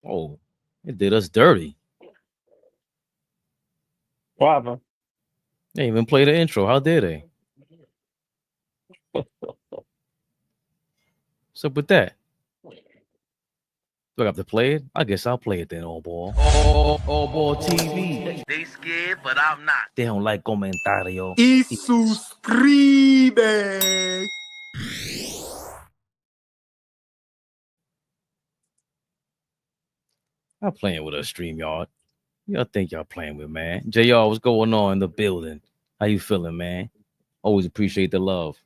Oh, it did us dirty. What happened? They didn't even play the intro. How dare they? What's up with that? Do I have to play it? I guess I'll play it then, AllBall. AllBall TV. They scared, but I'm not. They don't like comentario. Y suscribe. I'm playing with a StreamYard. Y'all think y'all playing with, man? JR, what's going on in the building? How you feeling, man? Always appreciate the love.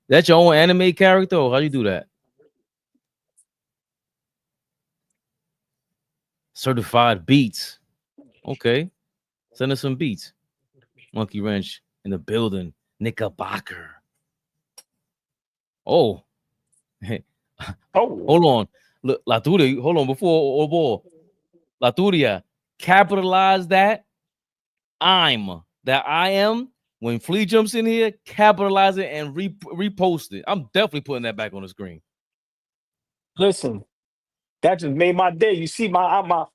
That's your own anime character, or how you do that? Certified beats. Okay. Send us some beats. Monkey Wrench in the building. Knickerbocker. Oh. Hold on. Look, Laturia, hold on. Before AllBall. Laturia, capitalize that. I am. When Flea jumps in here, capitalize it and repost it. I'm definitely putting that back on the screen. Listen, that just made my day. You see my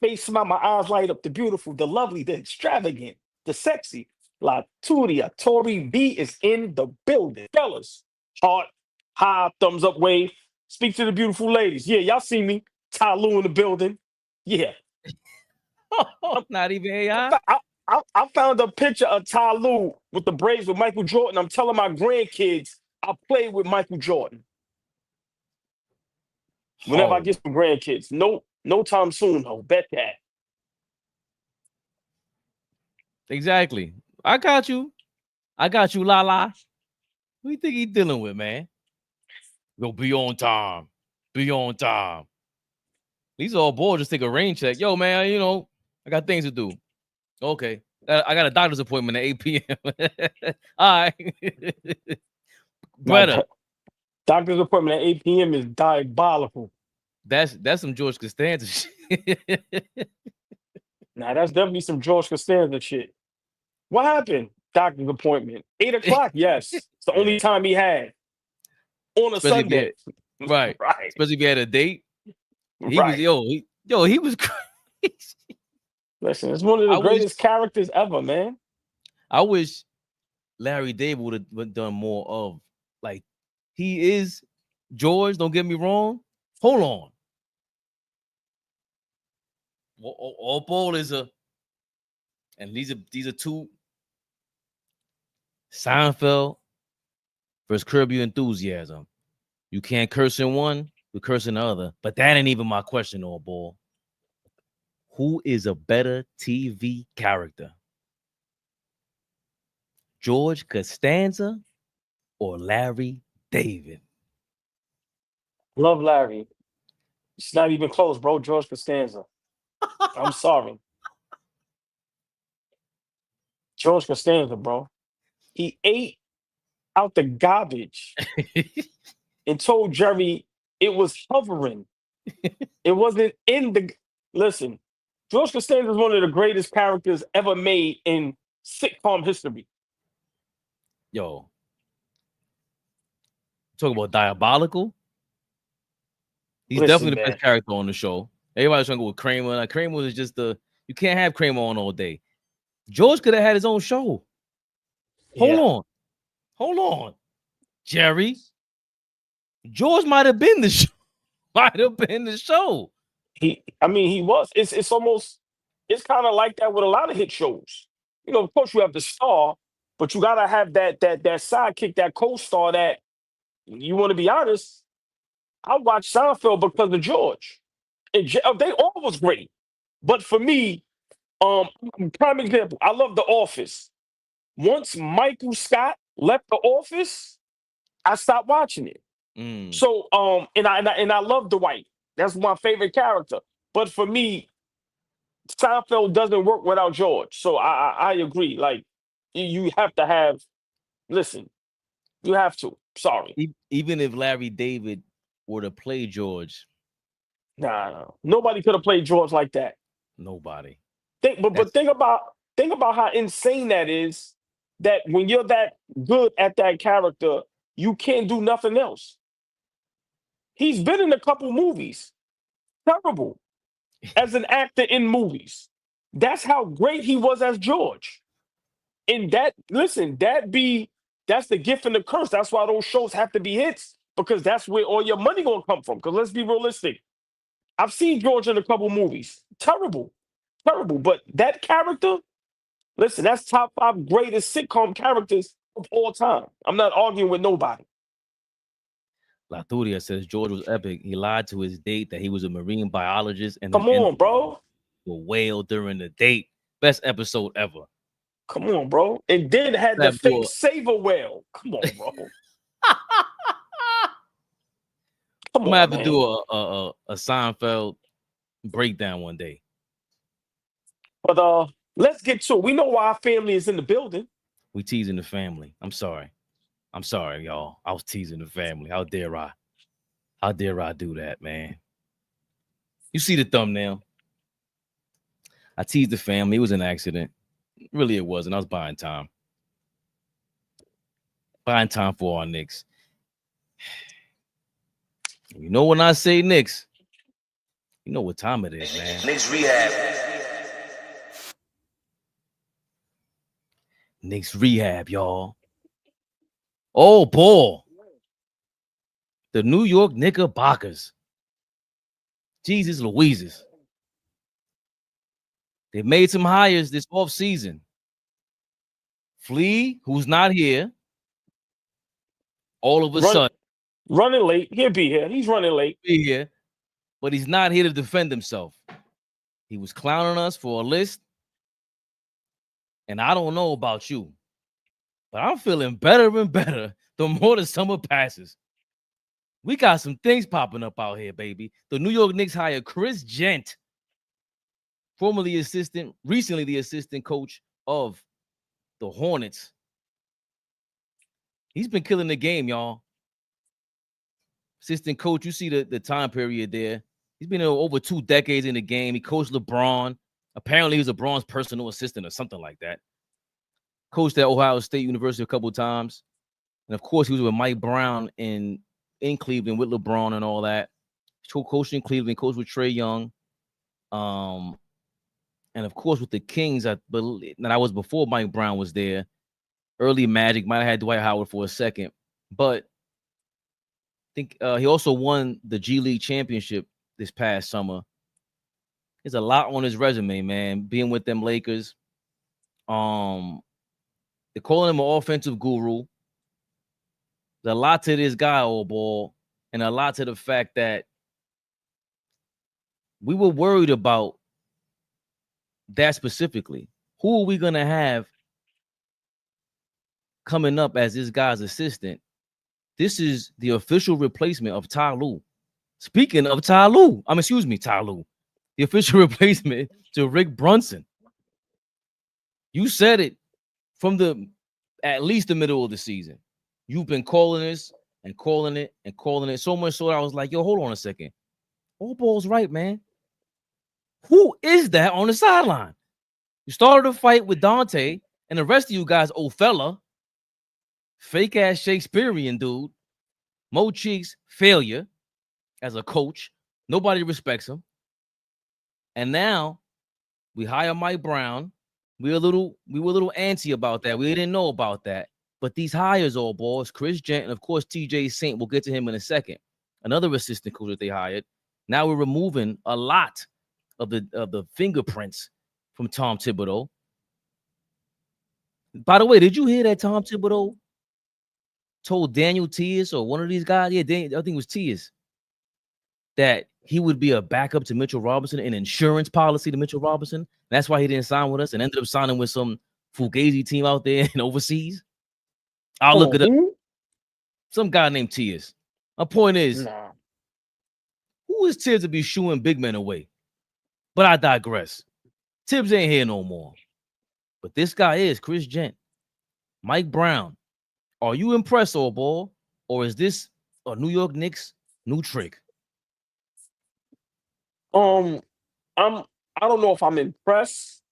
face smile, my eyes light up. The beautiful, the lovely, the extravagant, the sexy. Laturia, Tori B is in the building. Fellas, heart, high, thumbs up, wave. Speak to the beautiful ladies. Yeah, y'all see me. Ty Lue in the building. Yeah. Not even AI? I found a picture of Ty Lue with the Braves with Michael Jordan. I'm telling my grandkids I played with Michael Jordan. Whenever I get some grandkids. No time soon, though. Bet that. Exactly. I got you, Lala. Who you think he dealing with, man? Go be on time. Be on time. These AllBall just take a rain check. Yo, man, you know, I got things to do. Okay. I got a doctor's appointment at 8 p.m. All right. Better. Doctor's appointment at 8 p.m. is diabolical. That's some George Costanza shit. Nah, that's definitely some George Costanza shit. What happened? Doctor's appointment. 8 o'clock, yes. It's the only time he had. On a Sunday. Right. Especially if he had a date. He was he was crazy. Listen, it's one of the greatest characters ever, man. I wish Larry David would have done more of, like, he is George, don't get me wrong. Hold on. AllBall is and these are two. Seinfeld versus Curb Your Enthusiasm. You can't curse in one, you curse in the other. But that ain't even my question, AllBall. Who is a better TV character? George Costanza or Larry David? Love Larry. It's not even close, bro. George Costanza. I'm sorry. George Costanza, bro. He ate out the garbage and told Jerry it was hovering. It wasn't in the... Listen, George Costanza is one of the greatest characters ever made in sitcom history. Yo. Talk about diabolical. He's definitely the best character on the show. Everybody's trying to go with Kramer. Like, Kramer is just you can't have Kramer on all day. George could have had his own show. Hold on. Jerry. George might have been the show. He was. It's almost, it's kind of like that with a lot of hit shows. You know, of course you have the star, but you gotta have that sidekick, that co-star that, you want to be honest, I watched Seinfeld because of George. And they all was great. But for me, prime example, I love The Office. Once Michael Scott left The Office, I stopped watching it. So and I love Dwight. That's my favorite character. But for me, Seinfeld doesn't work without George. So I agree. Like, you have to have, listen, you have to. Sorry. Even if Larry David were to play George. Nah. Nobody could have played George like that. Nobody. But think about how insane that is, that when you're that good at that character, you can't do nothing else. He's been in a couple movies. Terrible. as an actor in movies. That's how great he was as George. And that's the gift and the curse. That's why those shows have to be hits, because that's where all your money gonna come from. Because let's be realistic. I've seen George in a couple movies. Terrible. Terrible. But that character, listen, that's top 5 greatest sitcom characters of all time. I'm not arguing with nobody. Laturia says George was epic. He lied to his date that he was a marine biologist and Come on, bro. a whale during the date. Best episode ever. Come on, bro. And then had the fake saver whale. Come on, bro. I'm gonna have to do a Seinfeld breakdown one day. But let's get to it. We know why our family is in the building. We teasing the family. I'm sorry, y'all. I was teasing the family. How dare I? How dare I do that, man? You see the thumbnail? I teased the family. It was an accident. Really, it wasn't. I was buying time. Buying time for our Knicks. You know when I say Knicks, you know what time it is, man. Knicks Rehab. Knicks Rehab, y'all. Oh, boy. The New York Knickerbockers. Jesus Louises. They made some hires this offseason. FLAW, who's not here, all of a sudden. Running late. He'll be here. He's running late. Be here, but he's not here to defend himself. He was clowning us for a list. And I don't know about you, but I'm feeling better and better the more the summer passes. We got some things popping up out here, baby. The New York Knicks hired Chris Jent, recently the assistant coach of the Hornets. He's been killing the game, y'all. Assistant coach, you see the time period there. He's been over 2 decades in the game. He coached LeBron. Apparently, he was LeBron's personal assistant or something like that. Coached at Ohio State University a couple of times. And, of course, he was with Mike Brown in Cleveland with LeBron and all that. Coached in Cleveland, coached with Trae Young. And, of course, with the Kings, I believe that was before Mike Brown was there. Early Magic, might have had Dwight Howard for a second. But I think he also won the G League championship this past summer. There's a lot on his resume, man. Being with them Lakers. They're calling him an offensive guru. There's a lot to this guy, AllBall, and a lot to the fact that we were worried about that specifically. Who are we going to have coming up as this guy's assistant? This is the official replacement of Ty Lue. Speaking of Ty Lue, Ty Lue, the official replacement to Rick Brunson. You said it from at least the middle of the season. You've been calling this and calling it and calling it so much so that I was like, yo, hold on a second. AllBall's right, man. Who is that on the sideline? You started a fight with Dante and the rest of you guys, old fella. Fake ass Shakespearean dude. Mo Cheeks, failure as a coach. Nobody respects him. And now we hire Mike Brown. We were a little antsy about that. We didn't know about that. But these hires, AllBall, Chris Jent, and of course TJ Saint. We'll get to him in a second. Another assistant coach that they hired. Now we're removing a lot of the fingerprints from Tom Thibodeau. By the way, did you hear that Tom Thibodeau told Daniel Tias or one of these guys? Yeah, I think it was Tias, that he would be a backup to Mitchell Robinson, an insurance policy to Mitchell Robinson. That's why he didn't sign with us and ended up signing with some Fugazi team out there and overseas. I'll look it up. Some guy named Tias. My point is, who is Tibbs to be shooing big men away? But I digress. Tibbs ain't here no more. But this guy is Chris Jent. Mike Brown. Are you impressed, AllBall? Or is this a New York Knicks new trick? I don't know if I'm impressed,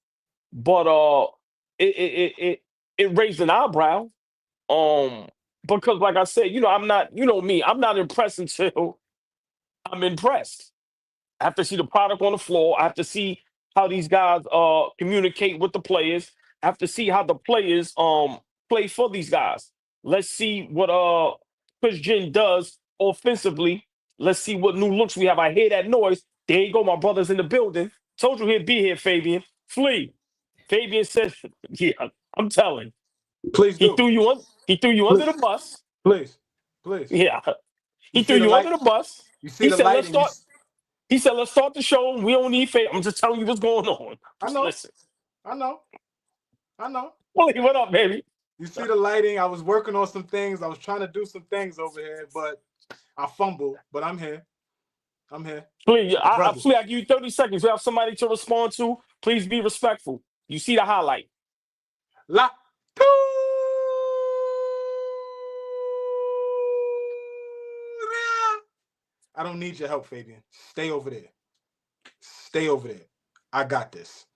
but it raised an eyebrow. Because like I said, I'm not, me, I'm not impressed until I'm impressed. I have to see the product on the floor. I have to see how these guys communicate with the players. I have to see how the players play for these guys. Let's see what Chris Jent does offensively. Let's see what new looks we have. I hear that noise. There you go, my brother's in the building. Told you he'd be here, Fabian. Flee. Fabian said, "Yeah, I'm telling." Please He do. threw you on. He threw you under the bus. Please. Yeah, he You threw see the you light? under the bus. You see He the said, light "Let's and you start." He said, "Let's start the show. We don't need favor. I'm just telling you what's going on." I Just know. listen. I know. Willie, what up, baby? You see the lighting. I was working on some things. I was trying to do some things over here, but I fumbled. But I'm here. Please, Brother. Flea, I give you 30 seconds. We have somebody to respond to. Please be respectful. You see the highlight. La. I don't need your help, Fabian. Stay over there. I got this.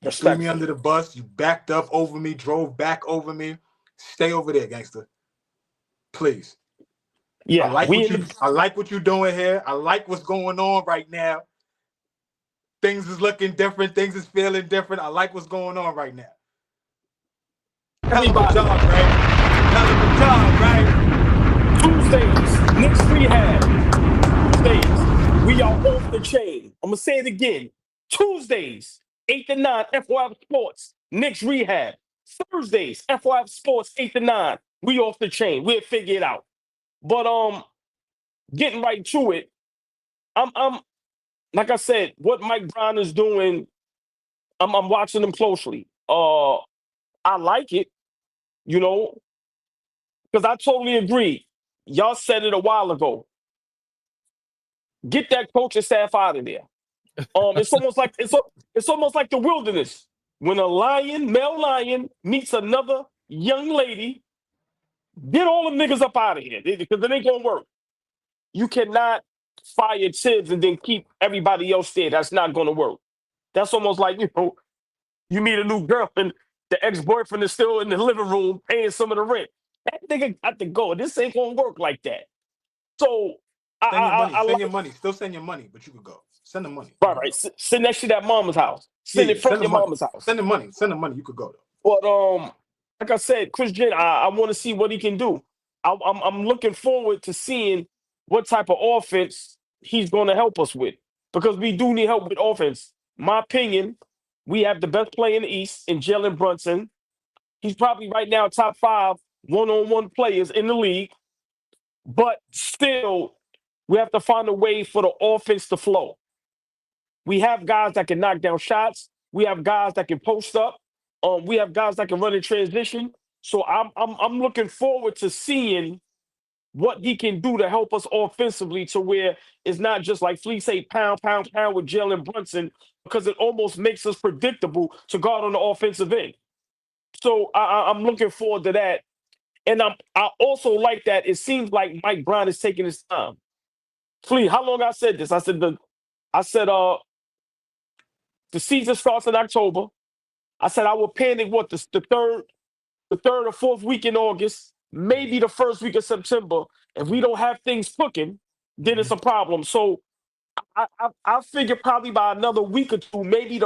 You threw me under the bus. You backed up over me, drove back over me. Stay over there, gangster. Please. Yeah, I like what you're doing here. I like what's going on right now. Things is looking different. Things is feeling different. I like what's going on right now. Hell of a job, right? Tuesdays, Knicks Rehab. Tuesdays, we are off the chain. I'm going to say it again. Tuesdays, 8 to 9, FLAW Sports, Knicks Rehab. Thursdays, FLAW Sports, 8 to 9. We off the chain. We'll figure it out. But getting right to it, I'm like I said, what Mike Brown is doing, I'm watching him closely. I like it, you know, because I totally agree. Y'all said it a while ago. Get that coaching staff out of there. It's almost like it's almost like the wilderness. When a male lion, meets another young lady, get all the niggas up out of here because it ain't gonna work. You cannot fire Tibbs and then keep everybody else there. That's not gonna work. That's almost like, you meet a new girl and the ex-boyfriend is still in the living room paying some of the rent. That nigga got to go. This ain't gonna work like that. So send your money. Still send your money, but you could go. Send the money. Right. Send that shit at mama's house. Send it from your mama's house. Send the money. You could go though. But like I said, Chris Jent, I want to see what he can do. I'm looking forward to seeing what type of offense he's going to help us with, because we do need help with offense. My opinion, we have the best player in the East in Jalen Brunson. He's probably right now top 5 one-on-one players in the league. But still, we have to find a way for the offense to flow. We have guys that can knock down shots. We have guys that can post up. We have guys that can run in transition. So I'm looking forward to seeing what he can do to help us offensively, to where it's not just like Flea say pound with Jalen Brunson, because it almost makes us predictable to guard on the offensive end. So I'm looking forward to that. And I also like that it seems like Mike Brown is taking his time. Flea, how long I said this? I said the season starts in October. I said I will panic the third or fourth week in August, maybe the first week of September. If we don't have things cooking, then it's a problem. So I figure probably by another week or two, maybe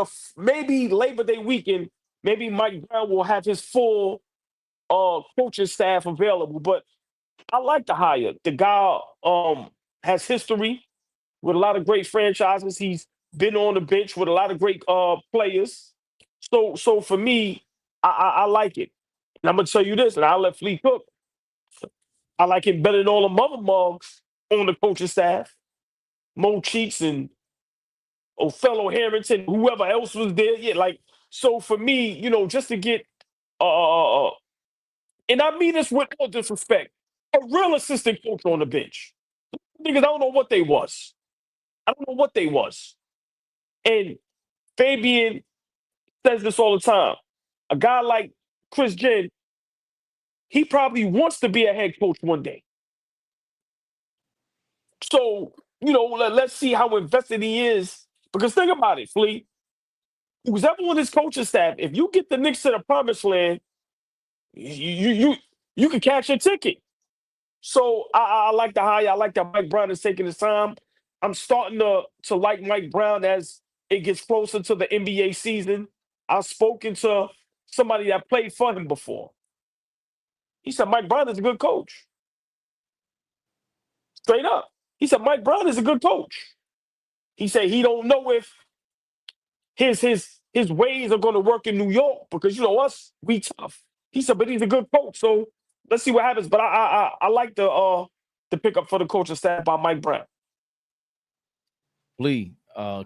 Labor Day weekend, maybe Mike Brown will have his full coaching staff available. But I like the hire. The guy has history with a lot of great franchises. He's been on the bench with a lot of great players. So for me, I like it. And I'm gonna tell you this, and I'll let Flea cook. I like it better than all the mother mugs on the coaching staff. Mo Cheeks and Othello Harrington, whoever else was there. Yeah, like, so for me, just to get and I mean this with all disrespect, a real assistant coach on the bench. Because I don't know what they was. And Fabian says this all the time. A guy like Chris Jent, he probably wants to be a head coach one day. So, let's see how invested he is. Because think about it, Flea. Who's ever on his coaching staff, if you get the Knicks to the promised land, you can catch your ticket. So I like the hire. I like that Mike Brown is taking his time. I'm starting to like Mike Brown as it gets closer to the NBA season. I've spoken to somebody that played for him before. He said Mike Brown is a good coach. Straight up. He said Mike Brown is a good coach. He said he don't know if his ways are going to work in New York because, you know, us, we tough. He said, but he's a good coach. So let's see what happens. But I like the pickup for the coaching staff by Mike Brown. Lee,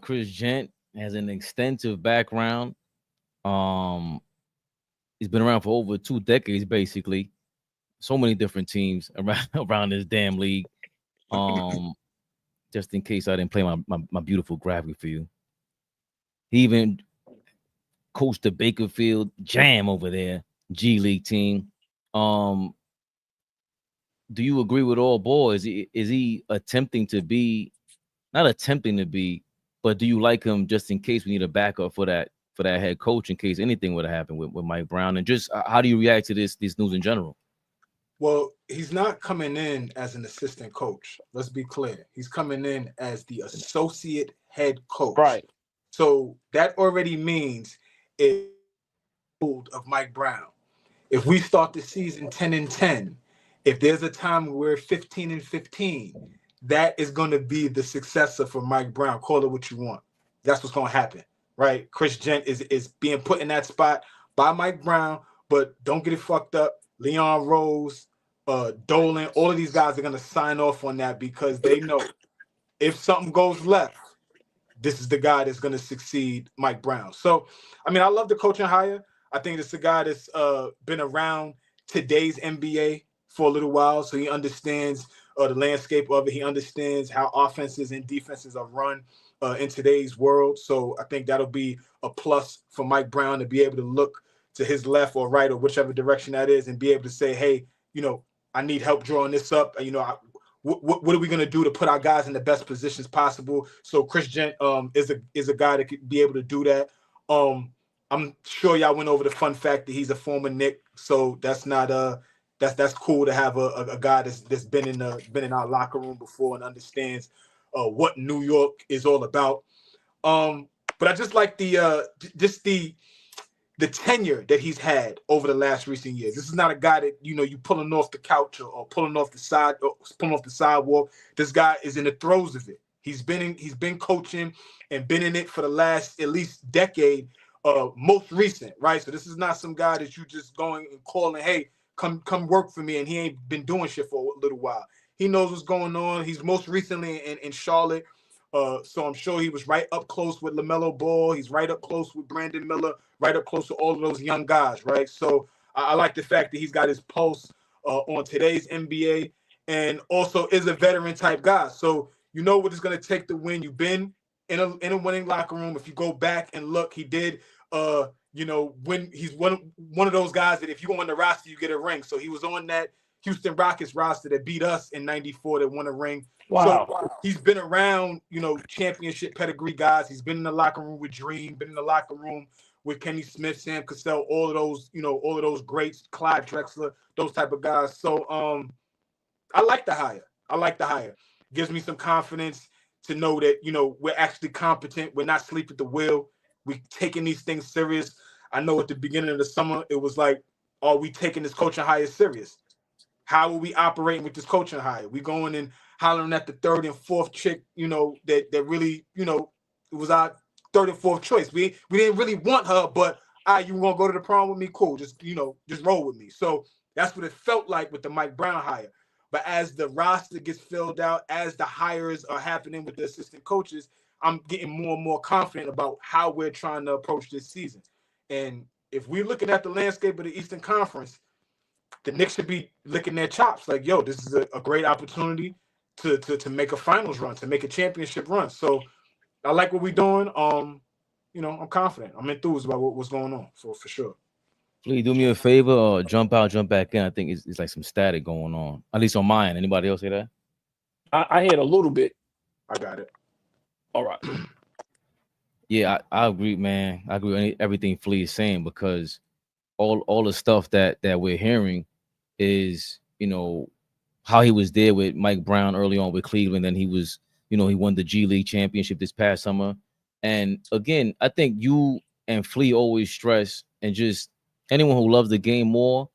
Chris Jent has an extensive background. He's been around for over 2 decades, basically. So many different teams around this damn league. Just in case I didn't play my beautiful graphic for you. He even coached the Bakerfield Jam over there, G League team. Do you agree with AllBall? Is he attempting to be, not attempting to be, but do you like him just in case we need a backup for that head coach in case anything would have happened with Mike Brown? And just how do you react to this news in general? Well, he's not coming in as an assistant coach. Let's be clear. He's coming in as the associate head coach. Right. So that already means it's of Mike Brown. If we start the season 10-10, if there's a time where we're 15-15, that is going to be the successor for Mike Brown. Call it what you want. That's what's going to happen, right? Chris Jent is being put in that spot by Mike Brown, but don't get it fucked up. Leon Rose, Dolan, all of these guys are going to sign off on that because they know if something goes left, this is the guy that's going to succeed Mike Brown. So, I mean, I love the coaching hire. I think it's a guy that's been around today's NBA for a little while, so he understands the landscape of it. He understands how offenses and defenses are run in today's world. So I think that'll be a plus for Mike Brown to be able to look to his left or right or whichever direction that is and be able to say, hey, you know, I need help drawing this up. You know, what are we going to do to put our guys in the best positions possible? So Chris Jent is a guy that could be able to do that. I'm sure y'all went over the fun fact that he's a former Knick, so that's not that's cool to have a guy that's been in our locker room before and understands what New York is all about. But I just like the tenure that he's had over the last recent years. This is not a guy that, you know, you pulling off the couch or pulling off the side or pulling off the sidewalk. This guy is in the throes of it. He's been coaching and been in it for the last at least decade, most recent, right? So this is not some guy that you just going and calling, hey, come work for me, and he ain't been doing shit for a little while. He knows what's going on. He's most recently in Charlotte. So I'm sure he was right up close with LaMelo Ball. He's right up close with Brandon Miller, right up close to all of those young guys, right? So I like the fact that he's got his pulse on today's NBA and also is a veteran type guy. So you know what it's going to take to win. You've been in a winning locker room. If you go back and look, he did, you know, when he's one of those guys that if you go on the roster, you get a ring. So he was on that Houston Rockets roster that beat us in '94 that won a ring. Wow. So he's been around, you know, championship pedigree guys. He's been in the locker room with Dream, been in the locker room with Kenny Smith, Sam Cassell, all of those greats, Clyde Drexler, those type of guys. So I like the hire. Gives me some confidence to know that, you know, we're actually competent. We're not asleep at the wheel. We're taking these things serious. I know at the beginning of the summer, it was like, are we taking this coaching hire serious? How are we operating with this coaching hire? We going and hollering at the third and fourth chick, you know, that really, you know, it was our third and fourth choice. We didn't really want her, but you want to go to the prom with me? Cool. Just roll with me. So that's what it felt like with the Mike Brown hire. But as the roster gets filled out, as the hires are happening with the assistant coaches, I'm getting more and more confident about how we're trying to approach this season. And if we're looking at the landscape of the Eastern Conference, the Knicks should be licking their chops like, yo, this is a great opportunity to make a finals run, to make a championship run. So I like what we're doing. You know, I'm confident. I'm enthused about what's going on for sure. Please do me a favor or jump out, jump back in. I think it's like some static going on, at least on mine. Anybody else say that? I heard a little bit. I got it. All right. Yeah, I agree, man. I agree with everything Flea is saying because all the stuff that we're hearing is, you know, how he was there with Mike Brown early on with Cleveland, and he was, You know, he won the G League championship this past summer. And again, I think you and Flea always stress, and just anyone who loves the game more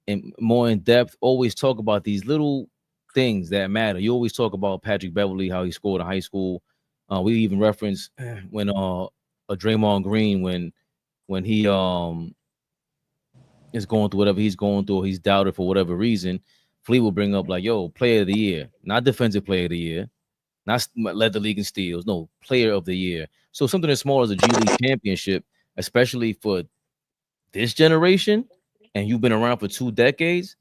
and more in depth always talk about these little things that matter. You always talk about Patrick Beverly, how he scored in high school. We even reference when a Draymond Green when he is going through whatever he's going through, he's doubted for whatever reason. Flea will bring up like, yo, player of the year, not defensive player of the year, not led the league in steals, no, player of the year. So something as small as a G League championship, especially for this generation, and you've been around for 2 decades,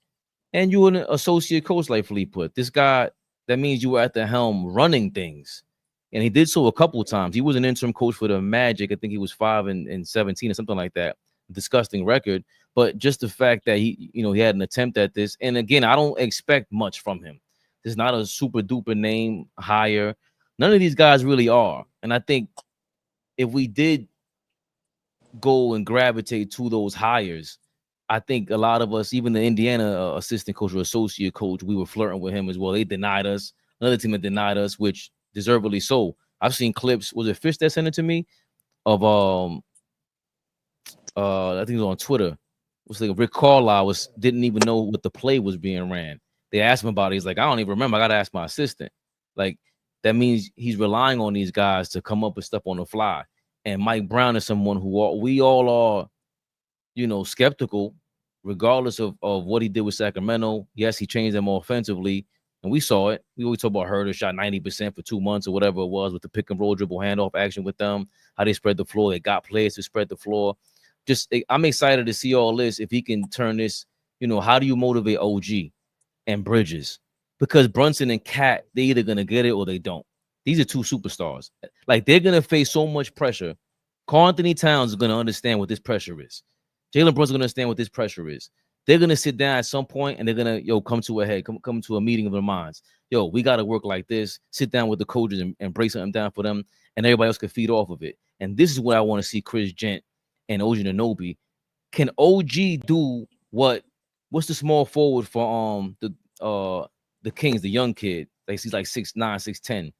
and you're an associate coach like Flea put. This guy, that means you were at the helm running things. And he did so a couple of times. He was an interim coach for the Magic. I think he was 5-17 or something like that. Disgusting record. But just the fact that he had an attempt at this. And again, I don't expect much from him. There's not a super duper name hire. None of these guys really are. And I think if we did go and gravitate to those hires, I think a lot of us, even the Indiana assistant coach or associate coach, we were flirting with him as well. They denied us. Another team that denied us, which deservedly so. I've seen clips. Was it Fish that sent it to me? Of I think it was on Twitter. It was like Rick Carlisle didn't even know what the play was being ran. They asked him about it. He's like, I don't even remember. I gotta ask my assistant. Like, that means he's relying on these guys to come up with stuff on the fly. And Mike Brown is someone who we all are, skeptical, regardless of what he did with Sacramento. Yes, he changed them offensively, and we saw it. We always talk about Herder shot 90% for 2 months or whatever it was with the pick and roll dribble handoff action with them, how they spread the floor. They got players to spread the floor. I'm excited to see all this. If he can turn this, how do you motivate OG and Bridges? Because Brunson and Cat, they either going to get it or they don't. These are 2 superstars. Like, they're going to face so much pressure. Karl Anthony Towns is going to understand what this pressure is. Jalen Brunson's going to understand what this pressure is. They're going to sit down at some point and they're going to, come to a head, come to a meeting of their minds. Yo, we got to work like this. Sit down with the coaches and break something down for them, and everybody else can feed off of it. And this is what I want to see Chris Jent and OG Anunoby. Can OG do what's the small forward for the Kings, the young kid? Like, he's like 6'9", 6'10".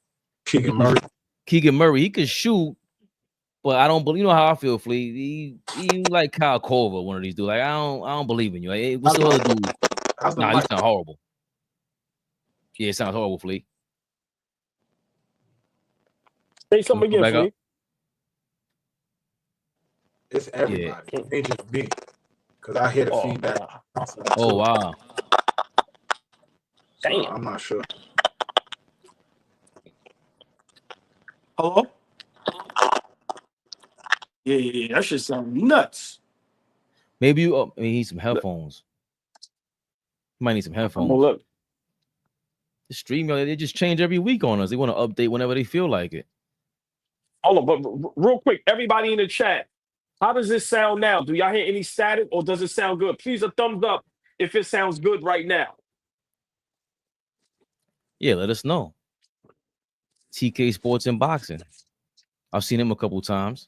Keegan Murray. He could shoot, but I don't believe. You know how I feel, Flea. He like Kyle Korver, one of these dudes. Like, I don't believe in you. Like, hey, what's the other dude? Nah, you sound horrible. Yeah, it sounds horrible, Flea. Say something again, Flea. It's everybody. Yeah. It ain't just me. Because I hear the feedback. Oh, wow. Damn. I'm not sure. Hello? Yeah. That shit sound nuts. Maybe you need some headphones. You might need some headphones. Look. The stream, they just change every week on us. They want to update whenever they feel like it. Hold on, but real quick, everybody in the chat, how does this sound now? Do y'all hear any static, or does it sound good? Please, a thumbs up if it sounds good right now. Yeah, let us know. TK Sports and Boxing. I've seen him a couple times.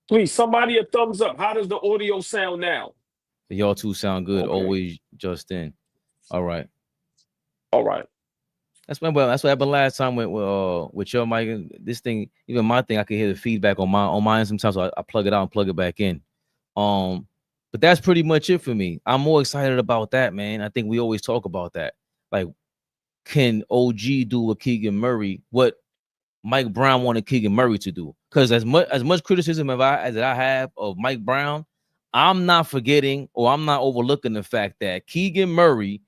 Please, somebody a thumbs up. How does the audio sound now? Y'all two sound good. Okay. Always just in. All right. That's what happened last time with your mic. This thing, even my thing, I could hear the feedback on mine sometimes. So I plug it out and plug it back in. But that's pretty much it for me. I'm more excited about that, man. I think we always talk about that. Like, can OG do with Keegan Murray what Mike Brown wanted Keegan Murray to do? Because as much criticism as I have of Mike Brown, I'm not forgetting or I'm not overlooking the fact that Keegan Murray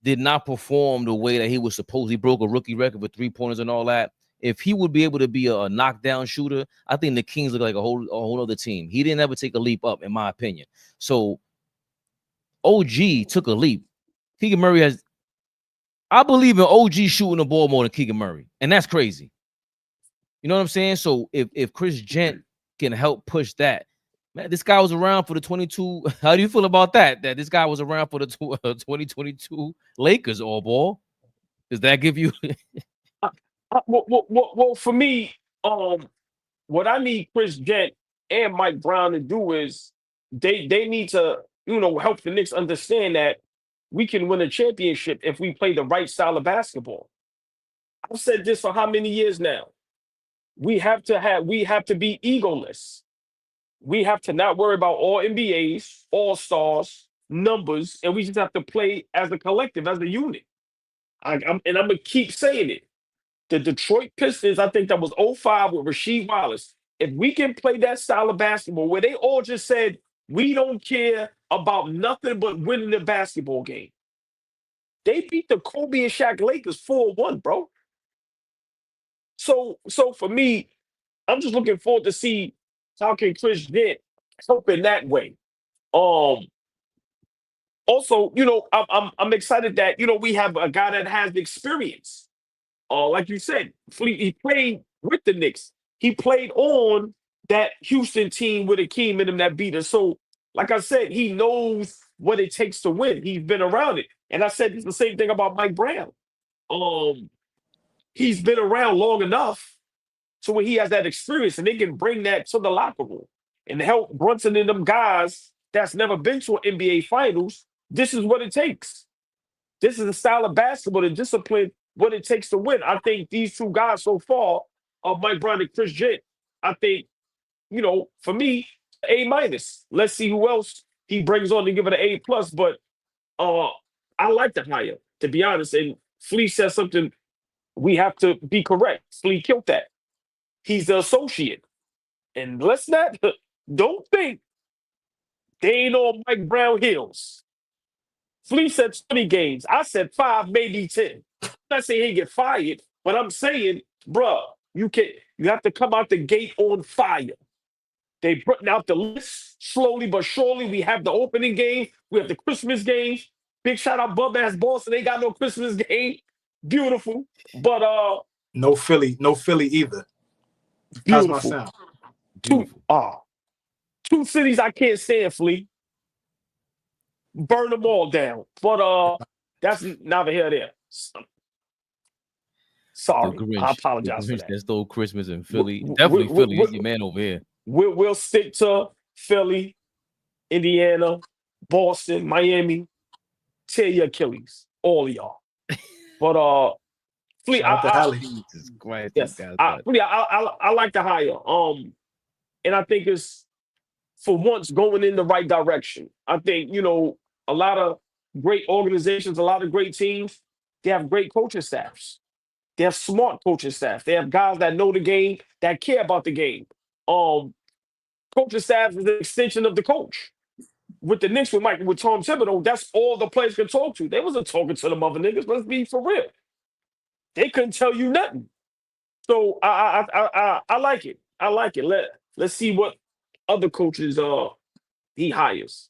did not perform the way that he was supposed. He broke a rookie record for 3-pointers and all that. If he would be able to be a knockdown shooter, I think the Kings look like a whole other team. He didn't ever take a leap up, in my opinion. So OG took a leap. Keegan Murray I believe in OG shooting the ball more than Keegan Murray, and that's crazy. You know what I'm saying? So if Chris Jent can help push that, man, this guy was around for the 22. How do you feel about that? That this guy was around for the 2022 Lakers AllBall? Does that give you? Well, for me, what I need Chris Jent and Mike Brown to do is they need to, help the Knicks understand that we can win a championship if we play the right style of basketball. I've said this for how many years now? We have to be egoless. We have to not worry about all NBAs, all stars, numbers, and we just have to play as a collective, as a unit. I'm gonna keep saying it. The Detroit Pistons, I think that was '05 with Rasheed Wallace. If we can play that style of basketball where they all just said, we don't care about nothing but winning the basketball game. They beat the Kobe and Shaq Lakers 4-1, bro. So for me, I'm just looking forward to see how can Chris Jent help in that way. Also, I'm excited that we have a guy that has the experience. Like you said, he played with the Knicks. He played on that Houston team with Akeem in him that beat us. So, like I said, he knows what it takes to win. He's been around it. And I said the same thing about Mike Brown. He's been around long enough so when he has that experience and they can bring that to the locker room and help Brunson and them guys that's never been to an NBA Finals. This is what it takes. This is the style of basketball, the discipline, what it takes to win. I think these two guys so far, Mike Brown and Chris Jent, I think, for me, A-. Let's see who else he brings on to give it an A+. But I like the hire, to be honest. And Flea said something, we have to be correct. Flea killed that. He's the associate. And don't think they ain't on Mike Brown heels. Flea said 20 games. I said 5, maybe 10. I'm not saying he get fired, but I'm saying, bruh, you have to come out the gate on fire. They putting out the list slowly but surely. We have the opening game. We have the Christmas game. Big shout out Bub Ass Boston. They got no Christmas game. Beautiful. But no Philly either. Beautiful. How's my sound? Beautiful. Two cities I can't stand, Flea. Burn them all down. But that's neither here nor there. Sorry. I apologize for that. That stole Christmas in Philly. Definitely Philly. He's your man over here. We'll stick to Philly, Indiana, Boston, Miami. Tear your Achilles. All of y'all. But Flea, I like the hire. And I think it's for once going in the right direction. I think, a lot of great organizations, a lot of great teams, they have great coaching staffs. They have smart coaching staff. They have guys that know the game, that care about the game. Coaching staff is an extension of the coach. With the Knicks, with Tom Thibodeau, that's all the players can talk to. They wasn't talking to them other niggas. Let's be for real. They couldn't tell you nothing. So I like it. I like it. Let's see what other coaches he hires.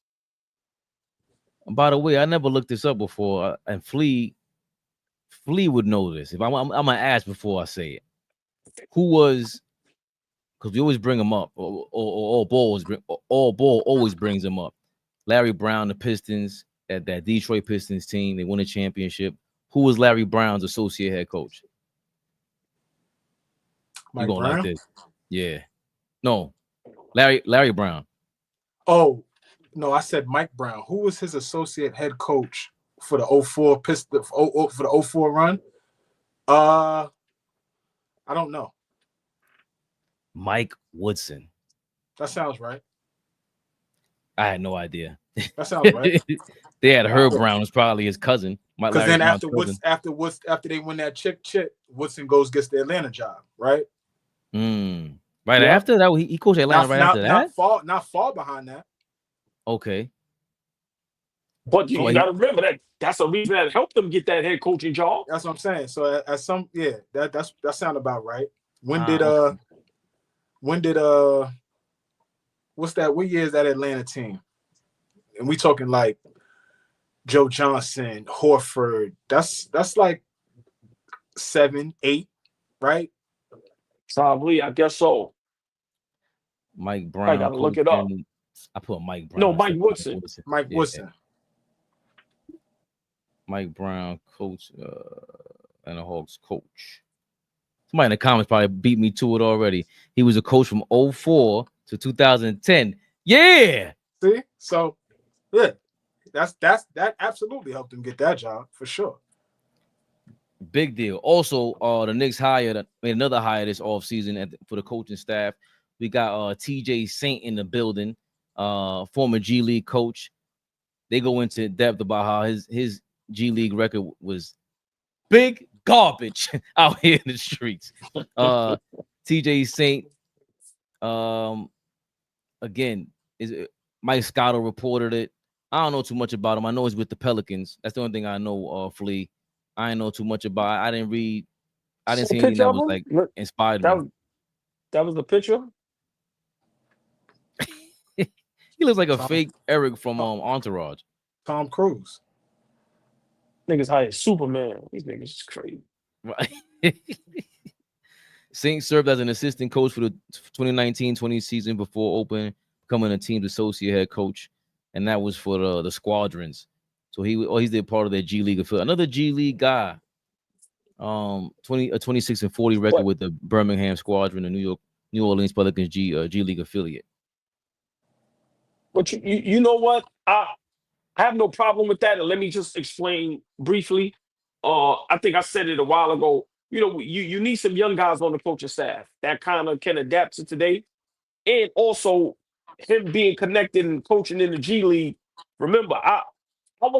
By the way, I never looked this up before, and Flea would know this. If I'm gonna ask before I say it, who was? Because we always bring him up, or AllBall always brings him up. Larry Brown, the Pistons, that Detroit Pistons team, they won a championship. Who was Larry Brown's associate head coach? Mike Brown? Like this. Yeah. No. Larry Brown. Oh, no, I said Mike Brown. Who was his associate head coach for the 04 Pistons for the 04 run? I don't know. Mike Woodson. That sounds right. I had no idea. That sounds right. They had Herb Brown was probably his cousin. Because then after they win that chip, Woodson gets the Atlanta job, right? Right after that, he coached Atlanta after that. Not far behind that. Okay. But you got to remember that's a reason that helped them get that head coaching job. That's what I'm saying. So that sounds about right. What year is that Atlanta team? And we talking like Joe Johnson, Horford. That's like 7, 8, right? Probably, I guess so. Mike Brown. I gotta look it up. I put Mike Brown. No, Mike Woodson. Mike Woodson. Mike Brown, coach, and the Hawks coach. Somebody in the comments probably beat me to it already. He was a coach from 04 to 2010. Yeah. See? So, yeah. That absolutely helped him get that job for sure. Big deal. Also, the Knicks made another hire this offseason for the coaching staff. We got TJ Saint in the building, former G League coach. They go into depth about how his G League record was big garbage out here in the streets. TJ Saint, again, Mike Scotto reported it. I don't know too much about him. I know he's with the Pelicans. That's the only thing I know, Flea. I didn't know too much about it. I didn't see anything that was like inspired me. That was the picture. He looks like a fake Eric from Entourage. Tom Cruise. Niggas hired Superman. These niggas is crazy. Right. Saint served as an assistant coach for the 2019-20 season before becoming a team's associate head coach, and that was for the Squadrons. So he's a part of their G League affiliate. Another G League guy. 26-40 record with the Birmingham Squadron, the New Orleans Pelicans G League affiliate. But you know what? I have no problem with that. And let me just explain briefly. I think I said it a while ago. You know, you need some young guys on the coaching staff that kind of can adapt to today. And also him being connected and coaching in the G League. Remember, our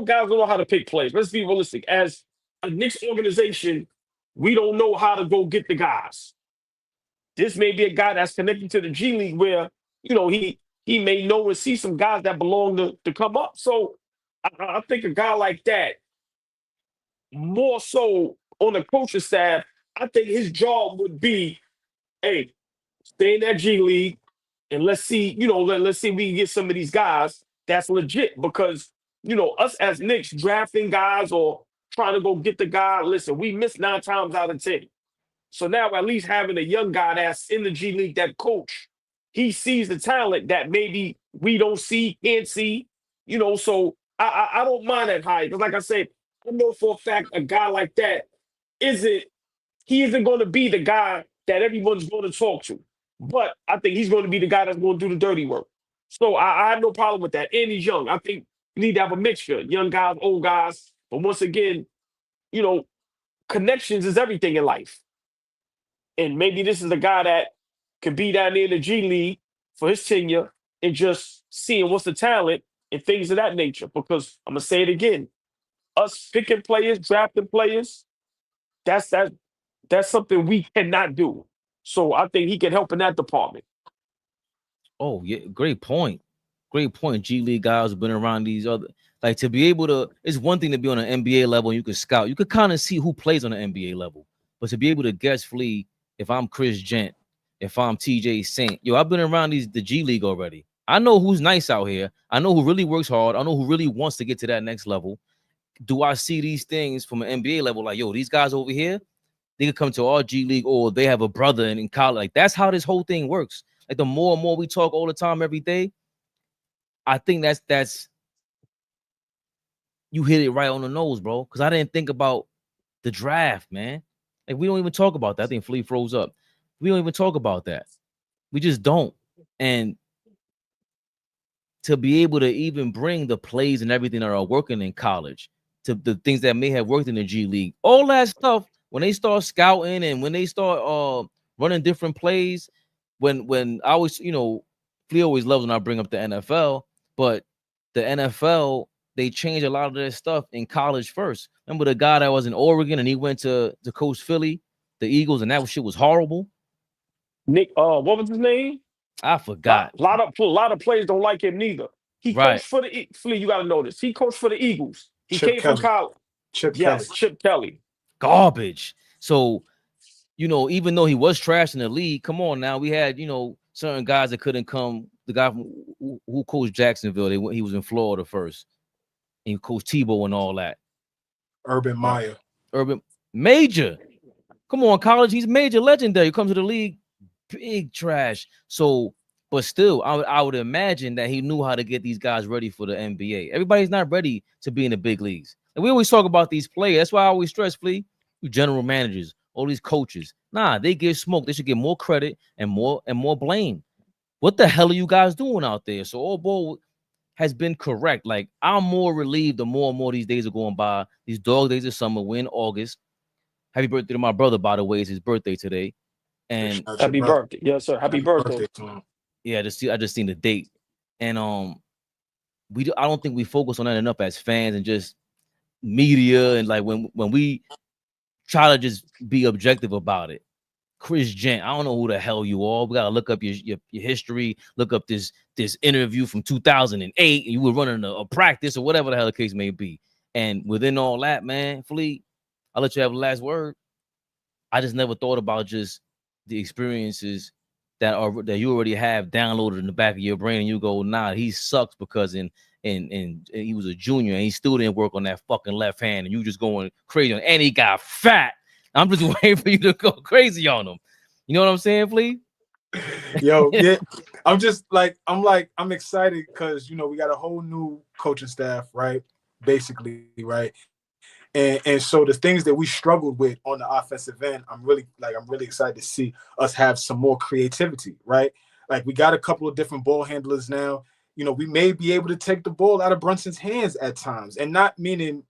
guys don't know how to pick plays. Let's be realistic. As a Knicks organization, we don't know how to go get the guys. This may be a guy that's connected to the G League where, you know, he may know and see some guys that belong to come up. So I think a guy like that, more so on the coaching staff, I think his job would be, hey, stay in that G League and let's see, you know, let's see if we can get some of these guys that's legit. Because, you know, us as Knicks drafting guys or trying to go get the guy, listen, we miss 9 times out of 10. So now at least having a young guy that's in the G League, that coach, he sees the talent that maybe we don't see, can't see, you know. So I don't mind that high. Because like I said, I know for a fact a guy like that isn't going to be the guy that everyone's going to talk to. But I think he's going to be the guy that's going to do the dirty work. So I have no problem with that. And he's young. I think you need to have a mixture, young guys, old guys. But once again, you know, connections is everything in life. And maybe this is the guy that could be down there in the G League for his tenure and just seeing what's the talent and things of that nature. Because I'm going to say it again, us picking players, drafting players, that's something we cannot do. So I think he can help in that department. Oh, yeah, great point. Great point. G League guys have been around these other, like, to be able to, it's one thing to be on an NBA level and you can scout. You could kind of see who plays on the NBA level. But to be able to guess, Flea, if I'm Chris Jent, if I'm TJ Saint, I've been around the G League already. I know who's nice out here. I know who really works hard. I know who really wants to get to that next level. Do I see these things from an NBA level? Like, these guys over here, they could come to our G League or they have a brother in college. Like, that's how this whole thing works. Like, the more and more we talk all the time, every day, I think that's you hit it right on the nose, bro. Because I didn't think about the draft, man. Like, we don't even talk about that. I think Flea froze up. We don't even talk about that. We just don't. And to be able to even bring the plays and everything that are working in college to the things that may have worked in the G League, all that stuff, when they start scouting and when they start running different plays, when I always, Flea always loves when I bring up the NFL, but the NFL, they change a lot of their stuff in college first. Remember the guy that was in Oregon and he went to coach Philly, the Eagles, and that shit was horrible. Nick, what was his name? I forgot. A lot of players don't like him neither. He coached for the Flea. You got to know this. He coached for the Eagles. He came from college. Chip Kelly. Garbage. So, even though he was trash in the league, come on now, we had certain guys that couldn't come. The guy who coached Jacksonville, he was in Florida first, and he coached Tebow and all that. Urban Meyer. Urban Major. Come on, college. He's major legendary. He comes to the league, big trash. So, but still, I would imagine that he knew how to get these guys ready for the NBA. Everybody's not ready to be in the big leagues. And we always talk about these players. That's why I always stress, Flea, general managers, all these coaches. Nah, they get smoked. They should get more credit and more blame. What the hell are you guys doing out there? So AllBall has been correct. Like, I'm more relieved the more and more these days are going by. These dog days of summer, we're in August. Happy birthday to my brother, by the way. It's his birthday today. And Happy birthday. Yes, sir. Happy birthday. to him. yeah, I just seen the date. And I don't think we focus on that enough as fans and just media, and like when we try to just be objective about it. Chris Jent, I don't know who the hell you are. We gotta look up your history, look up this interview from 2008, and you were running a practice or whatever the hell the case may be. And within all that, man, Flea, I'll let you have the last word. I just never thought about just the experiences that you already have downloaded in the back of your brain, and you go, nah, he sucks because and he was a junior and he still didn't work on that fucking left hand, and you just going crazy on, and he got fat. I'm just waiting for you to go crazy on him. You know what I'm saying, Flea? Yo, yeah. I'm excited because we got a whole new coaching staff, right? Basically, right? And so the things that we struggled with on the offensive end, I'm really excited to see us have some more creativity, right? Like we got a couple of different ball handlers now. We may be able to take the ball out of Brunson's hands at times, and not meaning,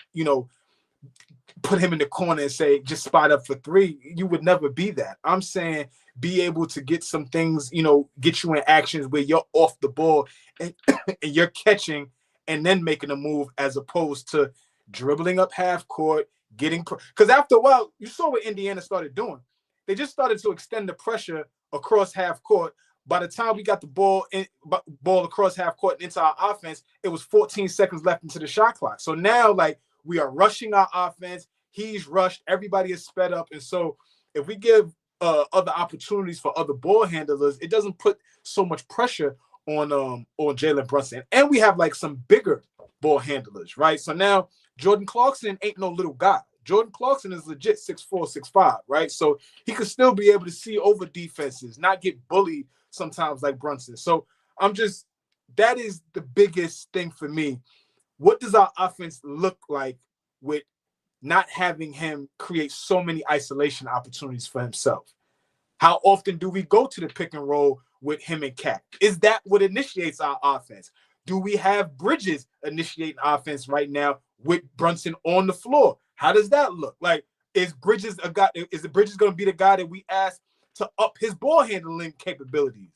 put him in the corner and say, just spot up for three. You would never be that. I'm saying be able to get some things, get you in actions where you're off the ball and, and you're catching and then making a move, as opposed to dribbling up half court, because after a while, you saw what Indiana started doing. They just started to extend the pressure across half court. By the time we got the ball across half court and into our offense, it was 14 seconds left into the shot clock. So now, like, we are rushing our offense. He's rushed. Everybody is sped up. And so if we give other opportunities for other ball handlers, it doesn't put so much pressure on Jalen Brunson. And we have like some bigger ball handlers, right? So now Jordan Clarkson ain't no little guy. Jordan Clarkson is legit 6'4", 6'5", right? So he could still be able to see over defenses, not get bullied sometimes like Brunson. So that is the biggest thing for me. What does our offense look like with not having him create so many isolation opportunities for himself? How often do we go to the pick and roll with him and Cat? Is that what initiates our offense? Do we have Bridges initiating offense right now with Brunson on the floor? How does that look? Like, is Bridges going to be the guy that we ask to up his ball handling capabilities?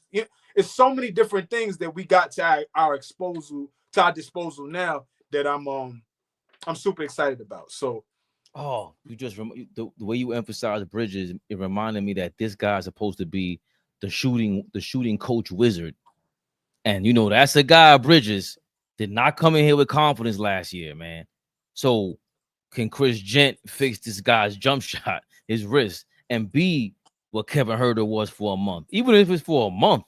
It's so many different things that we got to our disposal now that I'm super excited about. So, you just the way you emphasize Bridges, it reminded me that this guy is supposed to be the shooting coach wizard, and that's a guy. Bridges did not come in here with confidence last year, man. So, can Chris Jent fix this guy's jump shot, his wrist, and be what Kevin Huerter was for a month, even if it's for a month,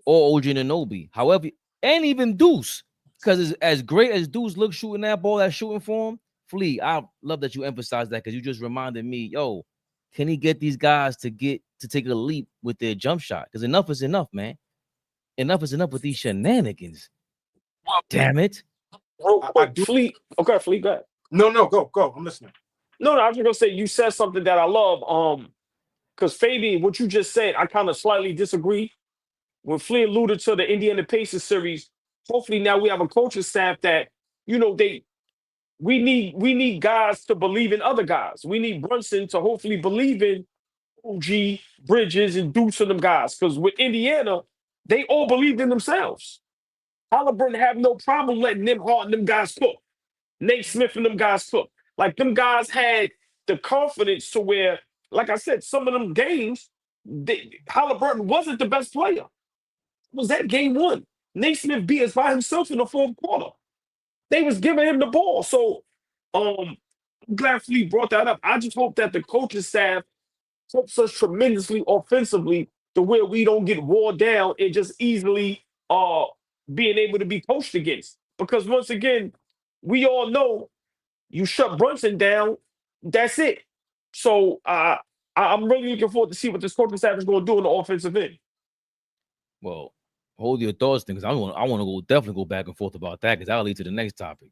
or OG Anunoby, however, and even Deuce, because as great as Deuce looks shooting that ball, that shooting form, Flea, I love that you emphasize that, because you just reminded me, can he get these guys to take a leap with their jump shot? Because enough is enough, man. Enough is enough with these shenanigans. Damn it. Real quick, Flea. Okay, Flea, go ahead. No, go. I'm listening. No, I was just gonna say you said something that I love. Because Fabian, what you just said, I kind of slightly disagree. When Flea alluded to the Indiana Pacers series, hopefully now we have a coaching staff that, we need guys to believe in other guys. We need Brunson to hopefully believe in OG, Bridges, and Deuce and them guys. Because with Indiana, they all believed in themselves. Halliburton have no problem letting them Hart and them guys cook. Nate Smith and them guys cook. Like, them guys had the confidence to where, like I said, some of them games, Halliburton wasn't the best player. It was that game one. Nate Smith beat us by himself in the fourth quarter. They was giving him the ball. So I'm glad Flea brought that up. I just hope that the coaching staff helps us tremendously offensively to where we don't get wore down and just easily being able to be coached against. Because once again, we all know you shut Brunson down, that's it. So I'm really looking forward to see what this coaching staff is going to do on the offensive end. Well, hold your thoughts, because I want to definitely go back and forth about that, because that'll lead to the next topic.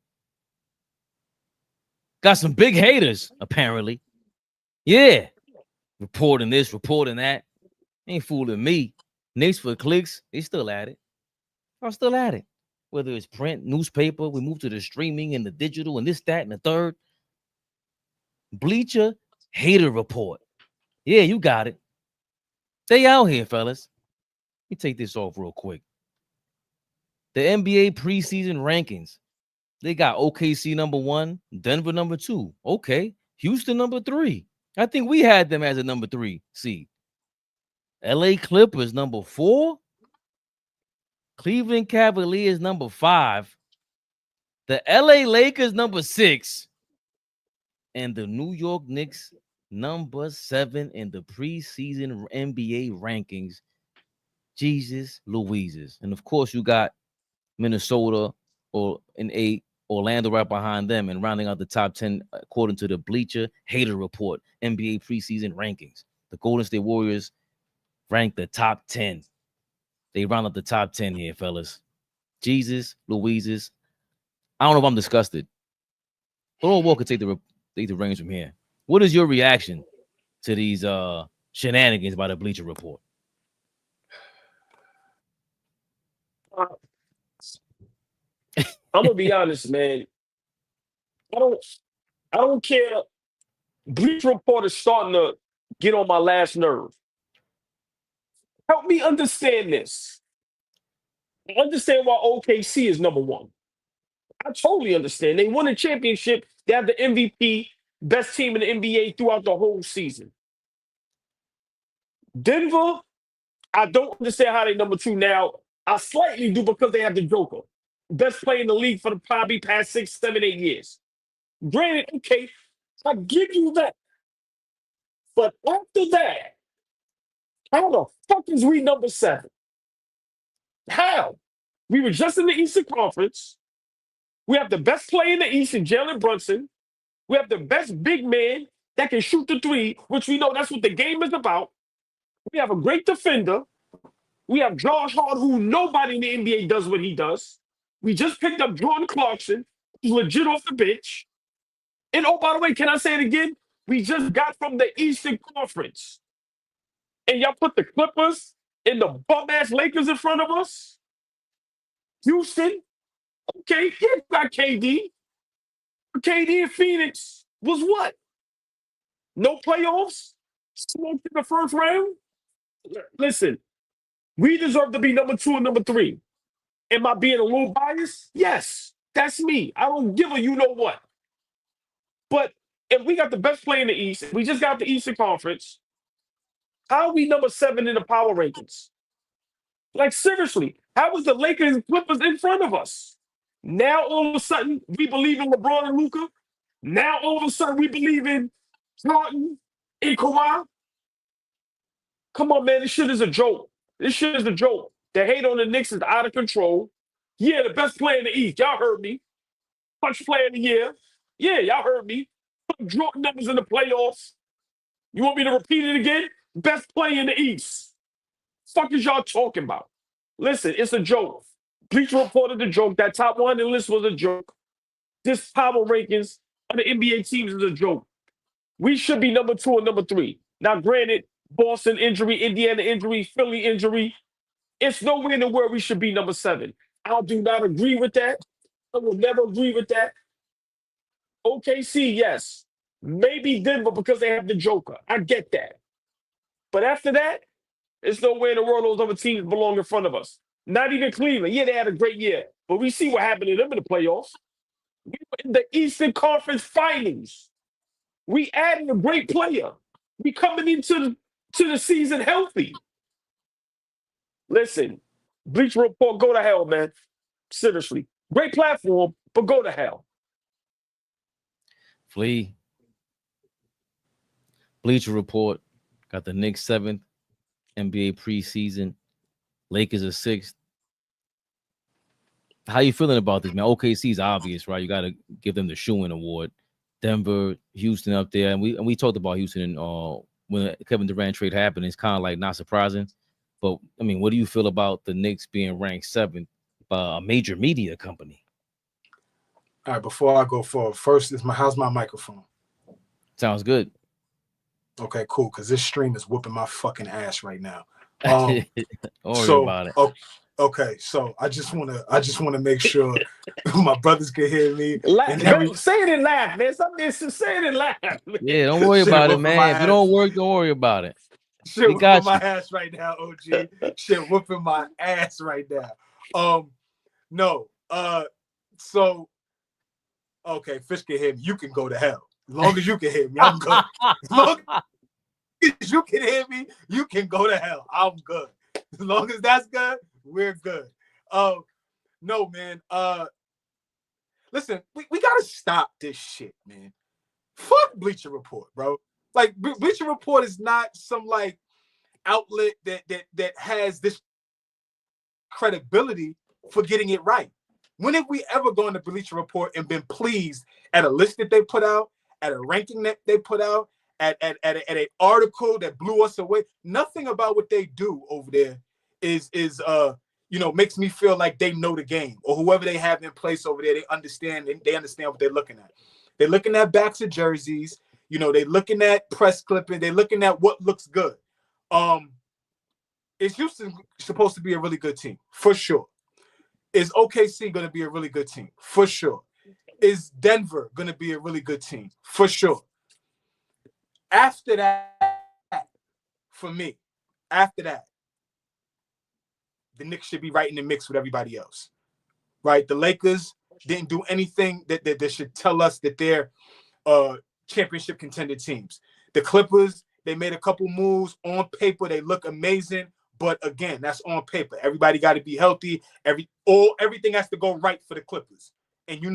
Got some big haters, apparently. Yeah. Reporting this, reporting that. Ain't fooling me. Knicks for clicks, they still at it. I'm still at it. Whether it's print, newspaper, we move to the streaming and the digital and this, that, and the third. Bleacher Hater Report. Yeah, you got it. Stay out here, fellas. Let me take this off real quick. The NBA preseason rankings. They got OKC number 1, Denver number 2. Okay. Houston number 3. I think we had them as a number 3 seed. LA Clippers number 4. Cleveland Cavaliers number 5. The LA Lakers number 6. And the New York Knicks number 7 in the preseason NBA rankings. Jesus Louises. And of course, you got Minnesota or in 8, Orlando right behind them, and rounding out the top 10 according to the Bleacher Hater Report NBA preseason rankings. The Golden State Warriors ranked the top 10. They round up the top 10 here, fellas. Jesus Louises. I don't know if I'm disgusted. But all Walker take the reins from here. What is your reaction to these shenanigans by the Bleacher Report? I'm gonna be honest, man. I don't care. Bleacher Report is starting to get on my last nerve. Help me understand this. I understand why OKC is number 1. I totally understand. They won a championship. They have the MVP, best team in the NBA throughout the whole season. Denver, I don't understand how they number 2 now. I slightly do because they have the Joker. Best player in the league for the probably past 6, 7, 8 years. Granted, okay, I give you that. But after that, how the fuck is we number 7? How? We were just in the Eastern Conference. We have the best player in the East in Jalen Brunson. We have the best big man that can shoot the 3, which we know that's what the game is about. We have a great defender. We have Josh Hart, who nobody in the NBA does what he does. We just picked up Jordan Clarkson, who's legit off the bench. And oh, by the way, can I say it again? We just got from the Eastern Conference. And y'all put the Clippers and the bum-ass Lakers in front of us? Houston? Okay, yeah, you got KD. KD in Phoenix was what? No playoffs? Smoked in the first round? Listen, we deserve to be number 2 and number 3. Am I being a little biased? Yes, that's me. I don't give a you-know-what. But if we got the best player in the East, we just got the Eastern Conference, how are we number 7 in the power rankings? Like, seriously, how is the Lakers and Clippers in front of us? Now, all of a sudden, we believe in LeBron and Luka. Now, all of a sudden, we believe in Jordan and Kawhi. Come on, man, this shit is a joke. This shit is a joke. The hate on the Knicks is out of control. Yeah, the best player in the East. Y'all heard me. Punch player of the year. Yeah, y'all heard me. Put Jordan numbers in the playoffs. You want me to repeat it again? Best player in the East. Fuck is y'all talking about? Listen, it's a joke. Bleacher reported the joke. That top 1 on the list was a joke. This power rankings of the NBA teams is a joke. We should be number 2 and number 3. Now, granted, Boston injury, Indiana injury, Philly injury. It's nowhere in the world we should be number 7. I do not agree with that. I will never agree with that. OKC, yes. Maybe Denver because they have the Joker. I get that. But after that, there's no way in the world those other teams belong in front of us. Not even Cleveland. Yeah, they had a great year. But we see what happened to them in the playoffs. We were in the Eastern Conference Finals. We added a great player. We coming into the season healthy. Listen, Bleacher Report, go to hell, man. Seriously. Great platform, but go to hell. Flea. Bleacher Report got the Knicks 7th, NBA preseason. Lakers are 6th. How you feeling about this, man? OKC is obvious, right? You got to give them the Shoo-in award. Denver, Houston up there, and we talked about Houston when the Kevin Durant trade happened. It's kind of like not surprising, but I mean, what do you feel about the Knicks being ranked 7th by a major media company? All right, before I go forward, first how's my microphone? Sounds good. Okay, cool. Because this stream is whooping my fucking ass right now. Don't worry about it. Okay, so I just wanna make sure my brothers can hear me. Say it and laugh, man. Something say it and laugh. Man. Yeah, don't worry about it, man. If you don't work, don't worry about it. Shit We whooping got my you. ass right now, OG. Shit whooping my ass right now. No. So okay, Fish can hear me. You can go to hell. As long as you can hear me, I'm good. As long as you can hear me, you can go to hell. I'm good. As long as that's good, we're good. No, man. Listen, we gotta stop this shit, man. Fuck Bleacher Report, bro. Like Bleacher Report is not some like outlet that has this credibility for getting it right. When have we ever gone to Bleacher Report and been pleased at a list that they put out, at a ranking that they put out, at an article that blew us away? Nothing about what they do over there is makes me feel like they know the game, or whoever they have in place over there, they understand what they're looking at. They're looking at backs of jerseys, they're looking at press clipping, they're looking at what looks good. Is Houston supposed to be a really good team? For sure. Is OKC going to be a really good team? For sure. Is Denver going to be a really good team? For sure. After that, for me, the Knicks should be right in the mix with everybody else. Right? The Lakers didn't do anything that should tell us that they're championship contender teams. The Clippers, they made a couple moves. On paper, they look amazing. But again, that's on paper. Everybody got to be healthy. Everything has to go right for the Clippers. And in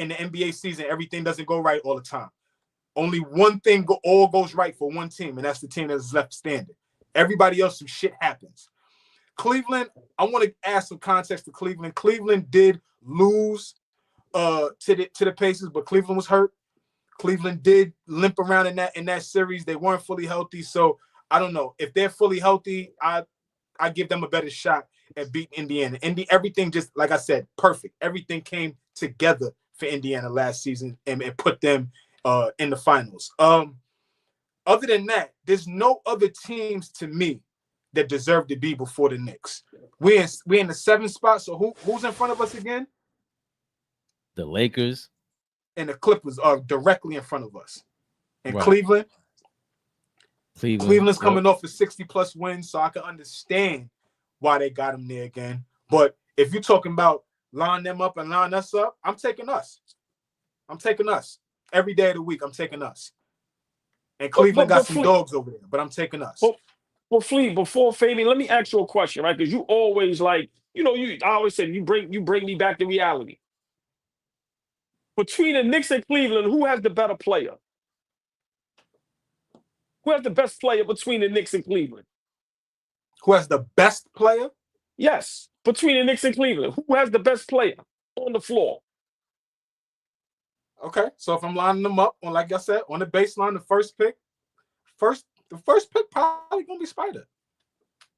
the NBA season, everything doesn't go right all the time. Only one thing all goes right for one team, and that's the team that's left standing. Everybody else, some shit happens. Cleveland, I want to add some context to Cleveland. Cleveland did lose to the Pacers, but Cleveland was hurt. Cleveland did limp around in that series. They weren't fully healthy, so I don't know. If they're fully healthy, I give them a better shot at beating Indiana. Everything just, like I said, perfect. Everything came together for Indiana last season and put them in the finals. Other than that, there's no other teams to me that deserve to be before the Knicks. We're in the 7th spot, so who's in front of us again? The Lakers. And the Clippers are directly in front of us. And Right. Cleveland's coming off of 60-plus wins, so I can understand why they got them there again. But if you're talking about line them up and line us up, I'm taking us. Every day of the week, I'm taking us. And Cleveland got some dogs over there, but I'm taking us. Well, Fleet, before fading, let me ask you a question, right? Because you always I always said you bring me back to reality. Between the Knicks and Cleveland, who has the better player? Who has the best player between the Knicks and Cleveland? Who has the best player? Yes, between the Knicks and Cleveland. Who has the best player on the floor? Okay, so if I'm lining them up on, like I said, on the baseline, the first pick probably gonna be Spider.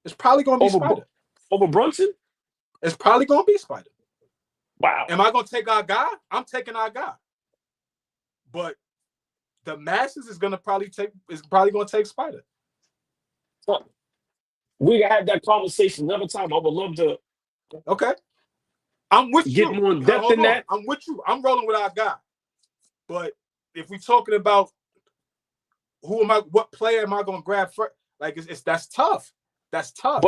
It's probably gonna be Spider. Over Brunson? It's probably gonna be Spider. Wow. Am I gonna take our guy? I'm taking our guy. But the masses is probably gonna take Spider. Well, we gotta have that conversation another time. I would love to. Okay. I'm with you. Get more in depth in that. I'm with you. I'm rolling with our guy. But if we're talking about what player am I gonna grab first? Like that's tough. That's tough.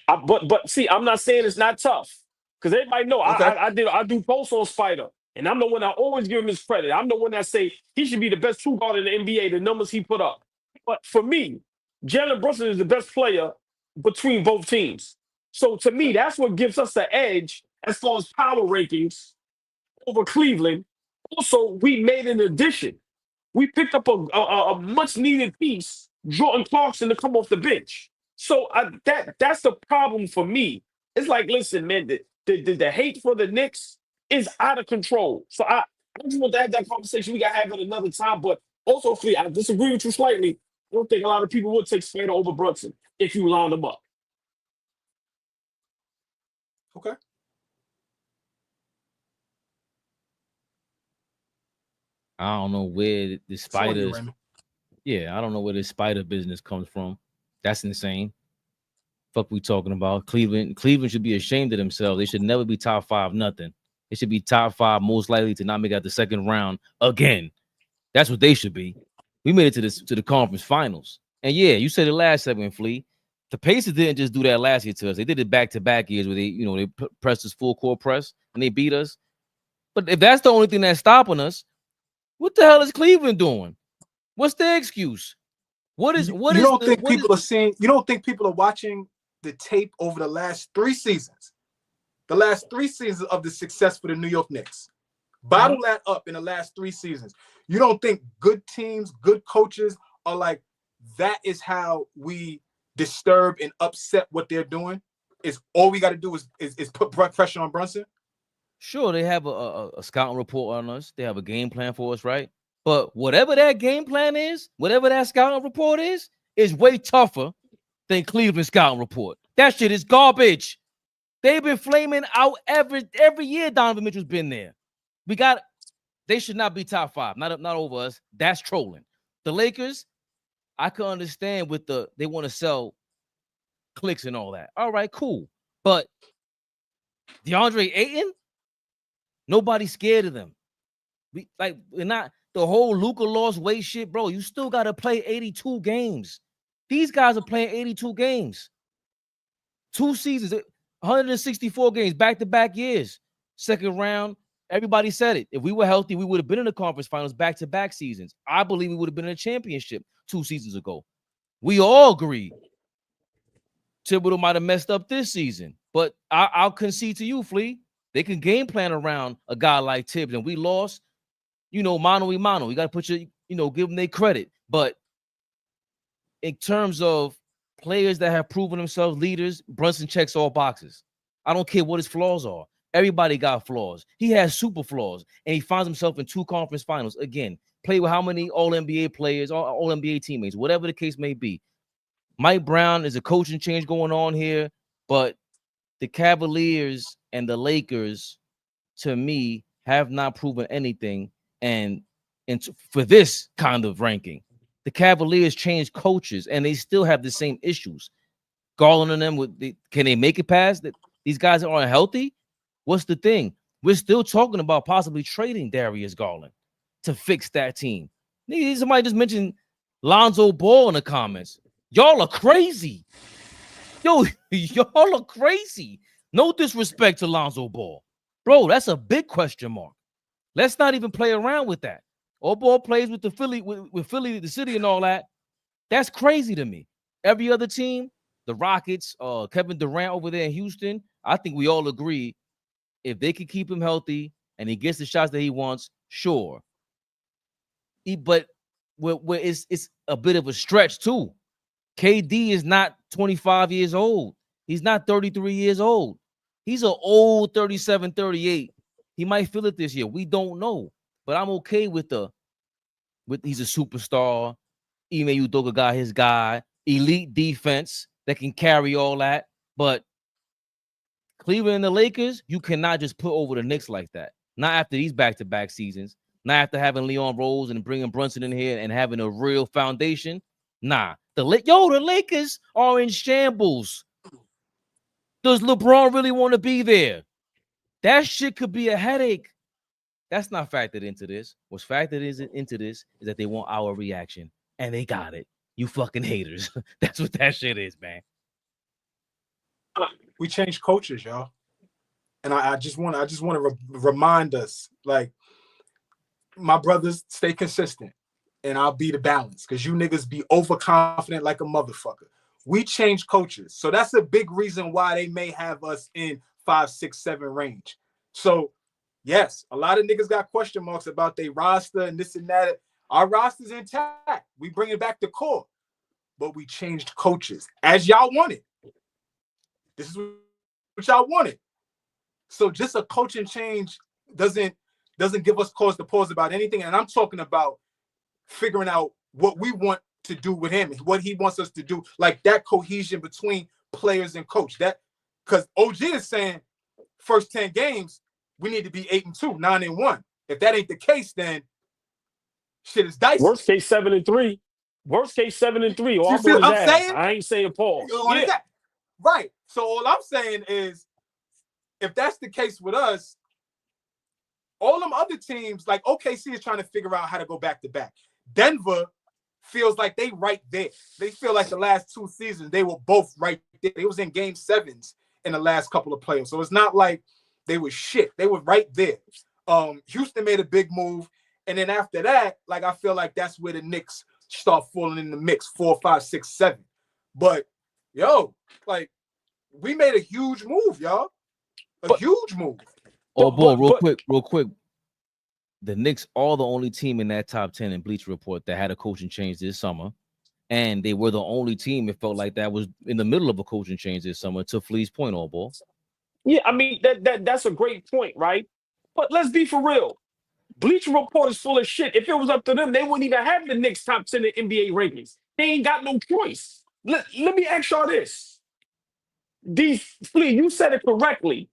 But see, I'm not saying it's not tough. Because everybody know okay. I do posts on Spider. And I'm the one that always give him his credit. I'm the one that say he should be the best true guard in the NBA, the numbers he put up. But for me, Jalen Brunson is the best player between both teams. So to me, that's what gives us the edge as far as power rankings over Cleveland. Also, we made an addition. We picked up a much-needed piece, Jordan Clarkson, to come off the bench. So that's the problem for me. It's like, listen, man, the hate for the Knicks is out of control. So I just want to have that conversation. We got to have it another time. But also, Flea, I disagree with you slightly. I don't think a lot of people would take Spader over Brunson if you line them up. Okay. I don't know where the Spider. Yeah, I don't know where this Spider business comes from. That's insane. Fuck we talking about? Cleveland should be ashamed of themselves. They should never be top 5 nothing. They should be top 5 most likely to not make out the second round again. That's what they should be. We made it to the conference finals. And yeah, you said it last segment, Flea. The Pacers didn't just do that last year to us. They did it back-to-back years where they pressed us full court press and they beat us. But if that's the only thing that's stopping us, what the hell is Cleveland doing? What's their excuse? You don't think people are watching the tape over the last 3 seasons? The last 3 seasons of the success for the New York Knicks. Bottle that up in the last 3 seasons. You don't think good teams, good coaches are like, that is how we disturb and upset what they're doing? Is all we got to do is put pressure on Brunson? Sure, they have a scouting report on us. They have a game plan for us, right? But whatever that game plan is, whatever that scouting report is way tougher than Cleveland scouting report. That shit is garbage. They've been flaming out every year Donovan Mitchell's been there. They should not be top 5, not over us. That's trolling. The Lakers, I can understand they want to sell clicks and all that. All right, cool. But DeAndre Ayton, nobody's scared of them. We're not the whole Luka lost weight shit, bro. You still got to play 82 games. These guys are playing 82 games. 2 seasons, 164 games, back-to-back years. Second round, everybody said it. If we were healthy, we would have been in the conference finals back-to-back seasons. I believe we would have been in a championship 2 seasons ago. We all agree. Thibodeau might have messed up this season, but I'll concede to you, Flea. They can game plan around a guy like Tibbs, and we lost, mano y mano. You got to put give them their credit. But in terms of players that have proven themselves leaders, Brunson checks all boxes. I don't care what his flaws are. Everybody got flaws. He has super flaws, and he finds himself in 2 conference finals. Again, play with how many All-NBA players, All-NBA teammates, whatever the case may be. Mike Brown is a coaching change going on here, but the Cavaliers and the Lakers, to me, have not proven anything. And for this kind of ranking, the Cavaliers changed coaches, and they still have the same issues. Garland and them, can they make it past that? These guys aren't healthy. What's the thing? We're still talking about possibly trading Darius Garland to fix that team. Somebody just mentioned Lonzo Ball in the comments. Y'all are crazy. Y'all are crazy. No disrespect to Lonzo Ball. Bro, that's a big question mark. Let's not even play around with that. AllBall plays with the Philly, with Philly, the city, and all that. That's crazy to me. Every other team, the Rockets, Kevin Durant over there in Houston, I think we all agree if they can keep him healthy and he gets the shots that he wants, sure. But it's a bit of a stretch too. KD is not 25 years old. He's not 33 years old. He's an old 37, 38. He might feel it this year. We don't know. But I'm okay with he's a superstar. Ime Udoka got his guy. Elite defense that can carry all that. But Cleveland and the Lakers, you cannot just put over the Knicks like that. Not after these back-to-back seasons. Not after having Leon Rose and bringing Brunson in here and having a real foundation. Nah. The Lakers are in shambles. Does LeBron really want to be there? That shit could be a headache. That's not factored into this. What's factored into this is that they want our reaction, and they got it. You fucking haters. That's what that shit is, man. We changed coaches, y'all, and I just want to remind us, like, my brothers, stay consistent, and I'll be the balance because you niggas be overconfident like a motherfucker. We changed coaches, so that's a big reason why they may have us in 5, 6, 7 range. So, yes, a lot of niggas got question marks about their roster and this and that. Our roster's intact. We bring it back to core, but we changed coaches as y'all wanted. This is what y'all wanted. So just a coaching change doesn't give us cause to pause about anything. And I'm talking about figuring out what we want to do with him, what he wants us to do, like that cohesion between players and coach. That because OG is saying first 10 games we need to be 8-2, 9-1. If that ain't the case, then shit is dicey. Worst case 7-3. Worst case 7-3. All I'm doing is that. I ain't saying pause. Yeah. Right. So all I'm saying is, if that's the case with us, all them other teams, like OKC is trying to figure out how to go back to back. Denver feels like they right there. They feel like the last 2 seasons, they were both right there. They was in game 7s in the last couple of playoffs. So it's not like they were shit. They were right there. Houston made a big move. And then after that, like, I feel like that's where the Knicks start falling in the mix, 4, 5, 6, 7. But, yo, like, we made a huge move, y'all. Huge move. Oh, boy, real quick. The Knicks are the only team in that top 10 in Bleacher Report that had a coaching change this summer. And they were the only team, it felt like, that was in the middle of a coaching change this summer, to Flea's point, all ball. Yeah, I mean, that's a great point, right? But let's be for real. Bleacher Report is full of shit. If it was up to them, they wouldn't even have the Knicks top 10 in NBA rankings. They ain't got no choice. Let me ask y'all this. Flea, you said it correctly.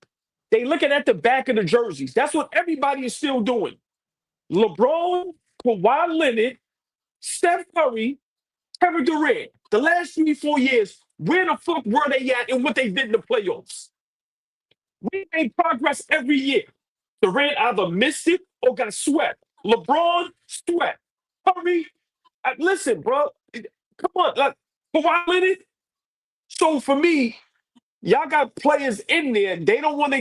They looking at the back of the jerseys. That's what everybody is still doing. LeBron, Kawhi Leonard, Steph Curry, Kevin Durant. The last 3-4 years, where the fuck were they at and what they did in the playoffs? We made progress every year. Durant either missed it or got swept. LeBron, swept. Curry, listen, bro. Come on. Like, Kawhi Leonard. So for me, y'all got players in there. They don't want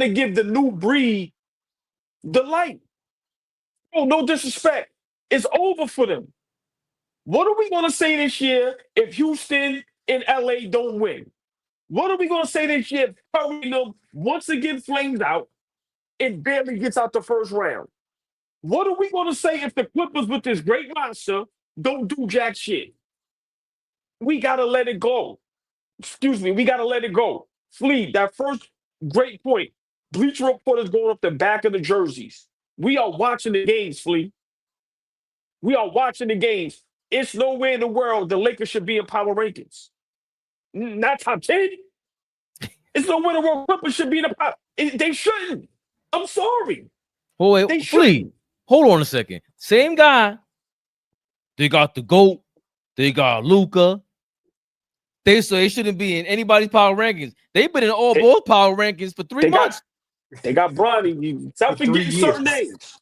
to give the new breed the light. Oh, no disrespect. It's over for them. What are we going to say this year if Houston and LA don't win? What are we going to say this year if Curry once again flames out and barely gets out the first round? What are we going to say if the Clippers with this great roster don't do jack shit? We got to let it go. Excuse me, we got to let it go. Flea, that first great point. Bleacher Report is going up the back of the jerseys. We are watching the games, Flea. We are watching the games. It's nowhere in the world the Lakers should be in power rankings. Not top 10. It's nowhere in the world Clippers should be in the power. They shouldn't. I'm sorry. Oh, wait, Flea, hold on a second. Same guy. They got the GOAT. They got Luka. They shouldn't be in anybody's power rankings. They've been in both power rankings for 3 months. They got Bronny. Stop forgetting certain names.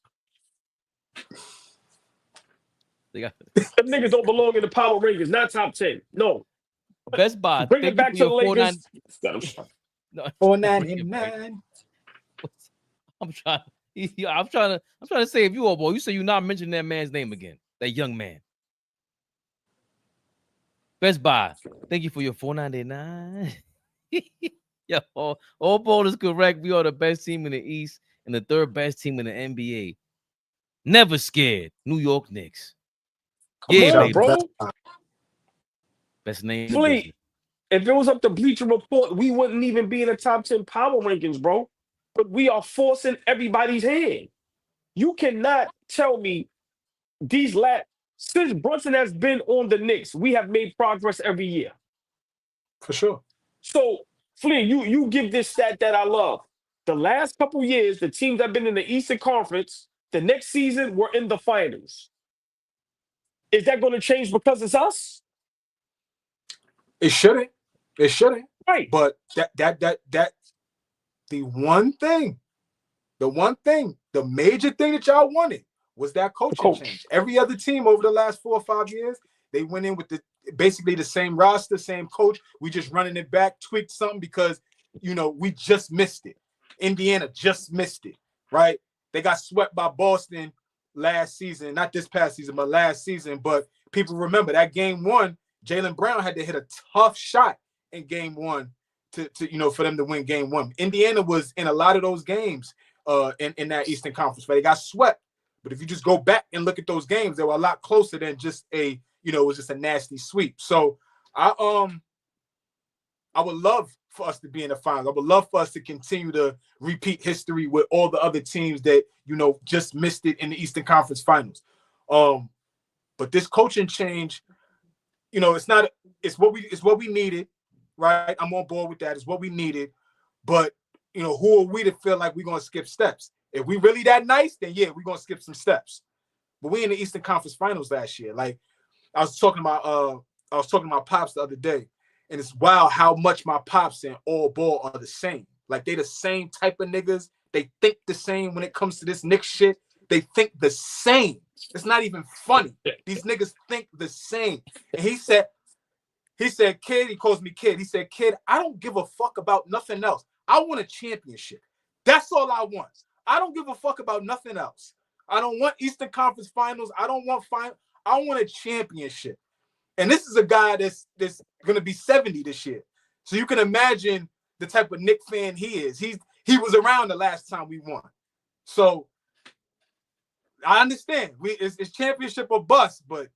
Them niggas don't belong in the power rankings, not top 10. No. Best Buy. Bring it back to the Lakers. 499. I'm trying to save you, all boy. You say you're not mentioning that man's name again. That young man. Best Buy. Thank you for your $4.99. Yo, all ball is correct. We are the best team in the East and the 3rd best team in the NBA. Never scared. New York Knicks. Come on, bro. Best name. Flea, if it was up to Bleacher Report, we wouldn't even be in the top 10 power rankings, bro. But we are forcing everybody's hand. You cannot tell me since Brunson has been on the Knicks, we have made progress every year. For sure. So, Flea, you give this stat that I love. The last couple years, the teams that have been in the Eastern Conference, the next season, were in the finals. Is that going to change because it's us? It shouldn't. It shouldn't. Right. But the major thing that y'all wanted was that coaching change. Every other team over the last 4 or 5 years, they went in with basically the same roster, same coach. We just running it back, tweaked something because, we just missed it. Indiana just missed it, right? They got swept by Boston last season, not this past season, but last season. But people remember that game 1, Jaylen Brown had to hit a tough shot in game 1 to for them to win game 1. Indiana was in a lot of those games in that Eastern Conference, but they got swept. But if you just go back and look at those games, they were a lot closer than just it was just a nasty sweep. So I would love for us to be in the finals. I would love for us to continue to repeat history with all the other teams that, just missed it in the Eastern Conference Finals. But this coaching change, it's what we needed, right? I'm on board with that. It's what we needed. But, who are we to feel like we're going to skip steps? If we really that nice, then yeah, we're going to skip some steps. But we in the Eastern Conference Finals last year. Like I was talking about Pops the other day, And it's wild how much my pops and AllBall are the same. Like, they the same type of niggas. They think the same when it comes to this Knicks shit. They think the same. It's not even funny. These niggas think the same. And he said, kid, he calls me kid. He said, kid, I don't give a fuck about nothing else. I want a championship. That's all I want. I don't give a fuck about nothing else. I don't want Eastern Conference Finals. I don't want final. I want a championship. And this is a guy that's going to be 70 this year. So you can imagine the type of Knicks fan he is. He was around the last time we won. So I understand. It's championship or bust, but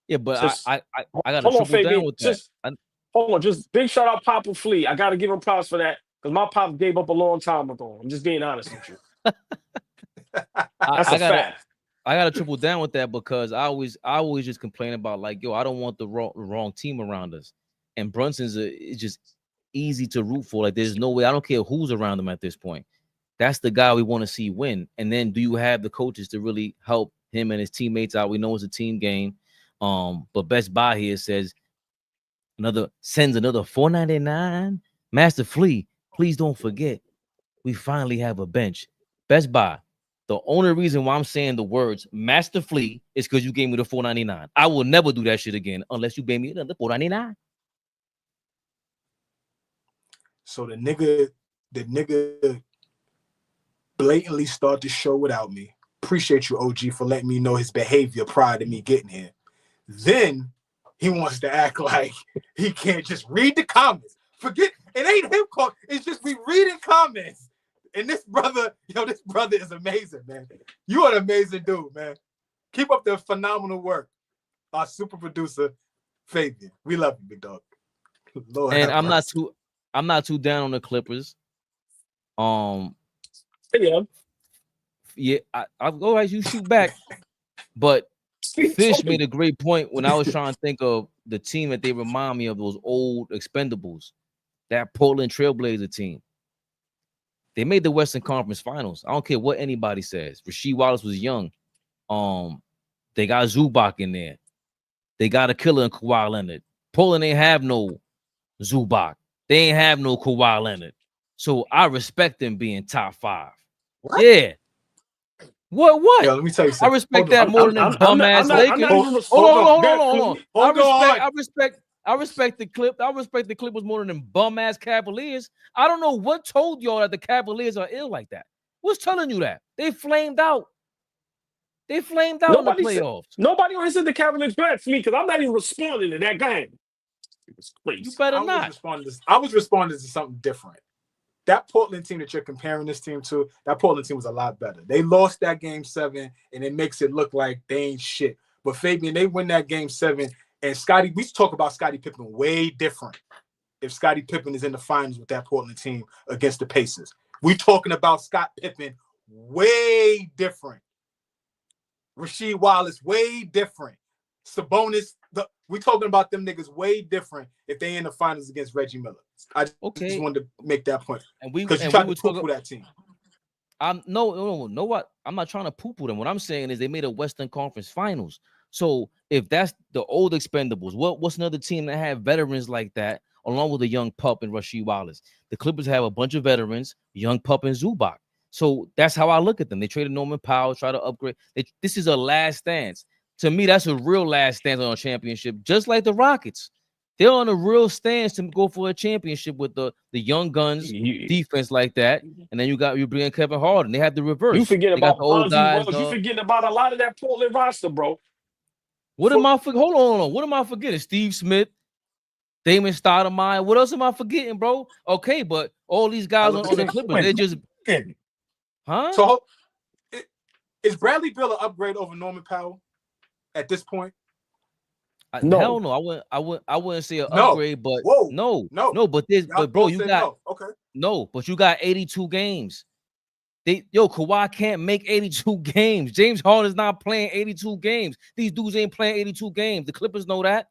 yeah, but just, I got to triple down with that. Hold on, just big shout out Papa Flea. I got to give him props for that because my pop gave up a long time ago. I'm just being honest with you. That's a fact. I got to triple down with that because I always just complain about like, yo, I don't want the wrong team around us. And Brunson's it's just easy to root for. Like, there's no way. I don't care who's around him at this point. That's the guy we want to see win. And then do you have the coaches to really help him and his teammates out? We know it's a team game. But Best Buy here sends another $4.99. Master Flea, please don't forget, we finally have a bench. Best Buy. The only reason why I'm saying the words Master Flea is because you gave me the $4.99. I will never do that shit again unless you gave me another $4.99. So the nigga blatantly started the show without me. Appreciate you, OG, for letting me know his behavior prior to me getting here. Then he wants to act like he can't just read the comments. Forget, it ain't him calling. It's just we reading comments. And this brother is amazing, man. You are an amazing dude, man. Keep up the phenomenal work. Our super producer, Fabian. We love you, big dog. Lord, and I'm not too down on the Clippers. Yeah, I'll go as you shoot back. But Fish made a great point when I was trying to think of the team that they remind me of, those old Expendables, that Portland Trailblazer team. They made the Western Conference Finals. I don't care what anybody says. Rasheed Wallace was young. They got Zubac in there. They got a killer in Kawhi Leonard. Portland ain't have no Zubac. They ain't have no Kawhi Leonard. So I respect them being top 5. What? Yeah. What? Yo, let me tell you something. I respect that more than them bum ass Lakers. Hold on. I respect the Clip. I respect the Clippers more than them bum ass Cavaliers. I don't know what told y'all that the Cavaliers are ill like that. What's telling you that? They flamed out. In the playoffs. Nobody already said the Cavaliers bad for me because I'm not even responding to that game. It's crazy. You better not. I was responding to something different. That Portland team that you're comparing this team to, that Portland team was a lot better. They lost that game 7, and it makes it look like they ain't shit. But Fabian, they win that game 7, and Scottie, we talk about Scottie Pippen way different if Scottie Pippen is in the finals with that Portland team against the Pacers. We talking about Scott Pippen way different. Rasheed Wallace way different. Sabonis, we talking about them niggas way different if they in the finals against Reggie Miller. I just wanted to make that point. Because you tried to poo-poo that team. No. What? I'm not trying to poo-poo them. What I'm saying is they made a Western Conference Finals. So if that's the old Expendables, what's another team that have veterans like that, along with a young pup and Rasheed Wallace? The Clippers have a bunch of veterans, young pup and Zubac. So that's how I look at them. They traded Norman Powell, try to upgrade. This is a last stance. To me, that's a real last stance on a championship, just like the Rockets. They're on a real stance to go for a championship with the young guns, defense like that. And then you bring in Kevin Harden. They have the reverse. You forget about the old guys. You forgetting about a lot of that Portland roster, bro. Hold on. What am I forgetting? Steve Smith, Damon Stoudemire. What else am I forgetting, bro? Okay, but all these guys on the Clippers, they're just... Huh? So is Bradley Beal an upgrade over Norman Powell at this point? No. Hell no. I wouldn't say an upgrade, but no. But bro, you got but you got 82 games. Kawhi can't make 82 games. James Harden's not playing 82 games. These dudes ain't playing 82 games. The Clippers know that.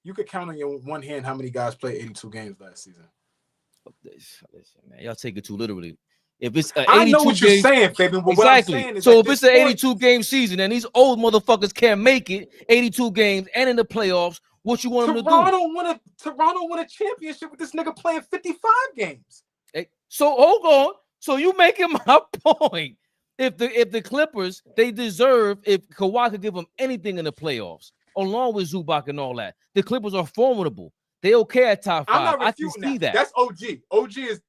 You could count on your one hand how many guys played 82 games last season. Listen, man, y'all take it too literally. If it's an 82 I know what you're games, saying, Fabian. But exactly. what I'm saying is, so if it's an 82 game season and these old motherfuckers can't make it 82 games and in the playoffs, what you want them to do? Toronto won a championship with this nigga playing 55 games. So hold on. So you making my point. If the Clippers, they deserve, if Kawhi could give them anything in the playoffs, along with Zubac and all that, the Clippers are formidable. They okay at top 5. I'm not refuting that. That's OG. OG is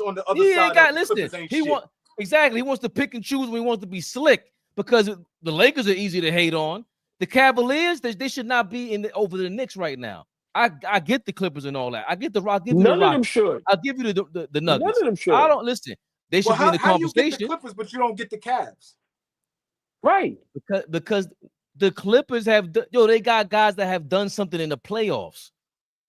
on the other side. He wants to pick and choose when he wants to be slick because the Lakers are easy to hate on. The Cavaliers, they should not be over the Knicks right now. I get the Clippers and all that. I get the Rock. None of them should. I'll give you the Nuggets. None of them should. I don't listen. They should be in the conversation. How you get the Clippers, but you don't get the Cavs? Right. Because the Clippers they got guys that have done something in the playoffs.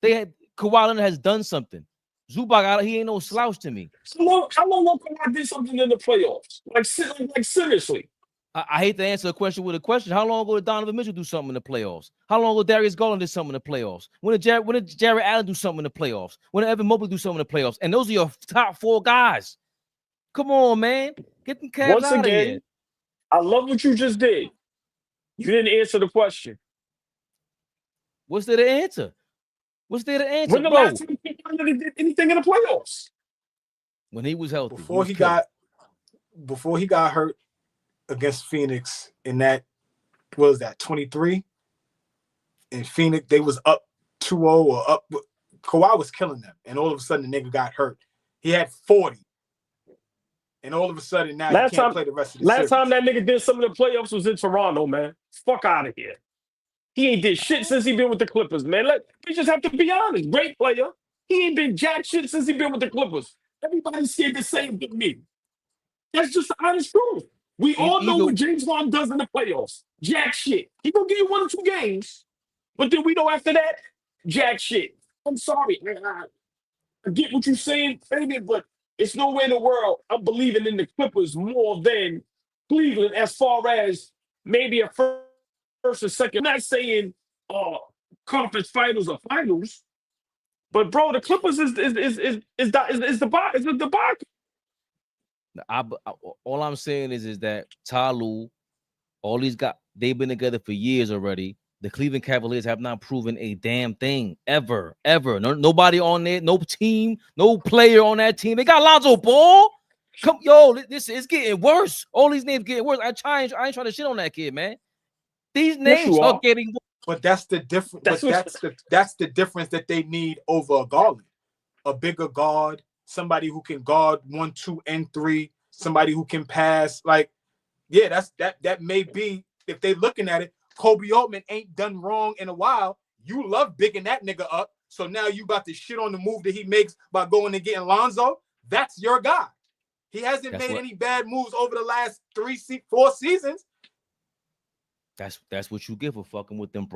Kawhi Leonard has done something. Zubac, he ain't no slouch to me. So how long Kawhi did something in the playoffs? Like seriously. I hate to answer a question with a question. How long ago did Donovan Mitchell do something in the playoffs? How long ago Darius Garland did something in the playoffs? When did Jared Allen do something in the playoffs? When did Evan Mobley do something in the playoffs? And those are your top 4 guys. Come on, man. Get them Cavs Once out again, of here. I love what you just did. You didn't answer the question. What's there to answer? What's there to answer? When the last time he did anything in the playoffs? When he was healthy. Before he got hurt against Phoenix in that, what was that, 23? In Phoenix, they was up 2-0 or up. Kawhi was killing them. And all of a sudden, the nigga got hurt. He had 40. And all of a sudden, now he can't play the rest of the series. Last time that nigga did some of the playoffs was in Toronto, man. Fuck out of here. He ain't did shit since he been with the Clippers, man. We just have to be honest. Great player. He ain't been jack shit since he been with the Clippers. Everybody's scared the same with me. That's just the honest truth. We all know what James Harden does in the playoffs. Jack shit. He gonna give you 1 or 2 games. But then we know after that, jack shit. I'm sorry. I get what you're saying, Fabian, but it's nowhere in the world I'm believing in the Clippers more than Cleveland as far as maybe a first or second. I'm not saying conference finals or finals, but bro, the Clippers is the bar. All I'm saying is that Ty Lue, all these guys, they've been together for years already. The Cleveland Cavaliers have not proven a damn thing ever. Nobody on there, no team, no player on that team. They got Lonzo Ball. This is getting worse. All these names getting worse. I ain't trying to shit on that kid, man. These names are getting worse. But that's the difference. That's the difference that they need over a Garland, a bigger guard, somebody who can guard 1, 2, and 3, somebody who can pass. Like, yeah, that may be, if they looking at it. Kobe Altman ain't done wrong in a while. You love bigging that nigga up. So now you about to shit on the move that he makes by going and getting Lonzo. That's your guy. He hasn't made any bad moves over the last 4 seasons. That's what you get for fucking with them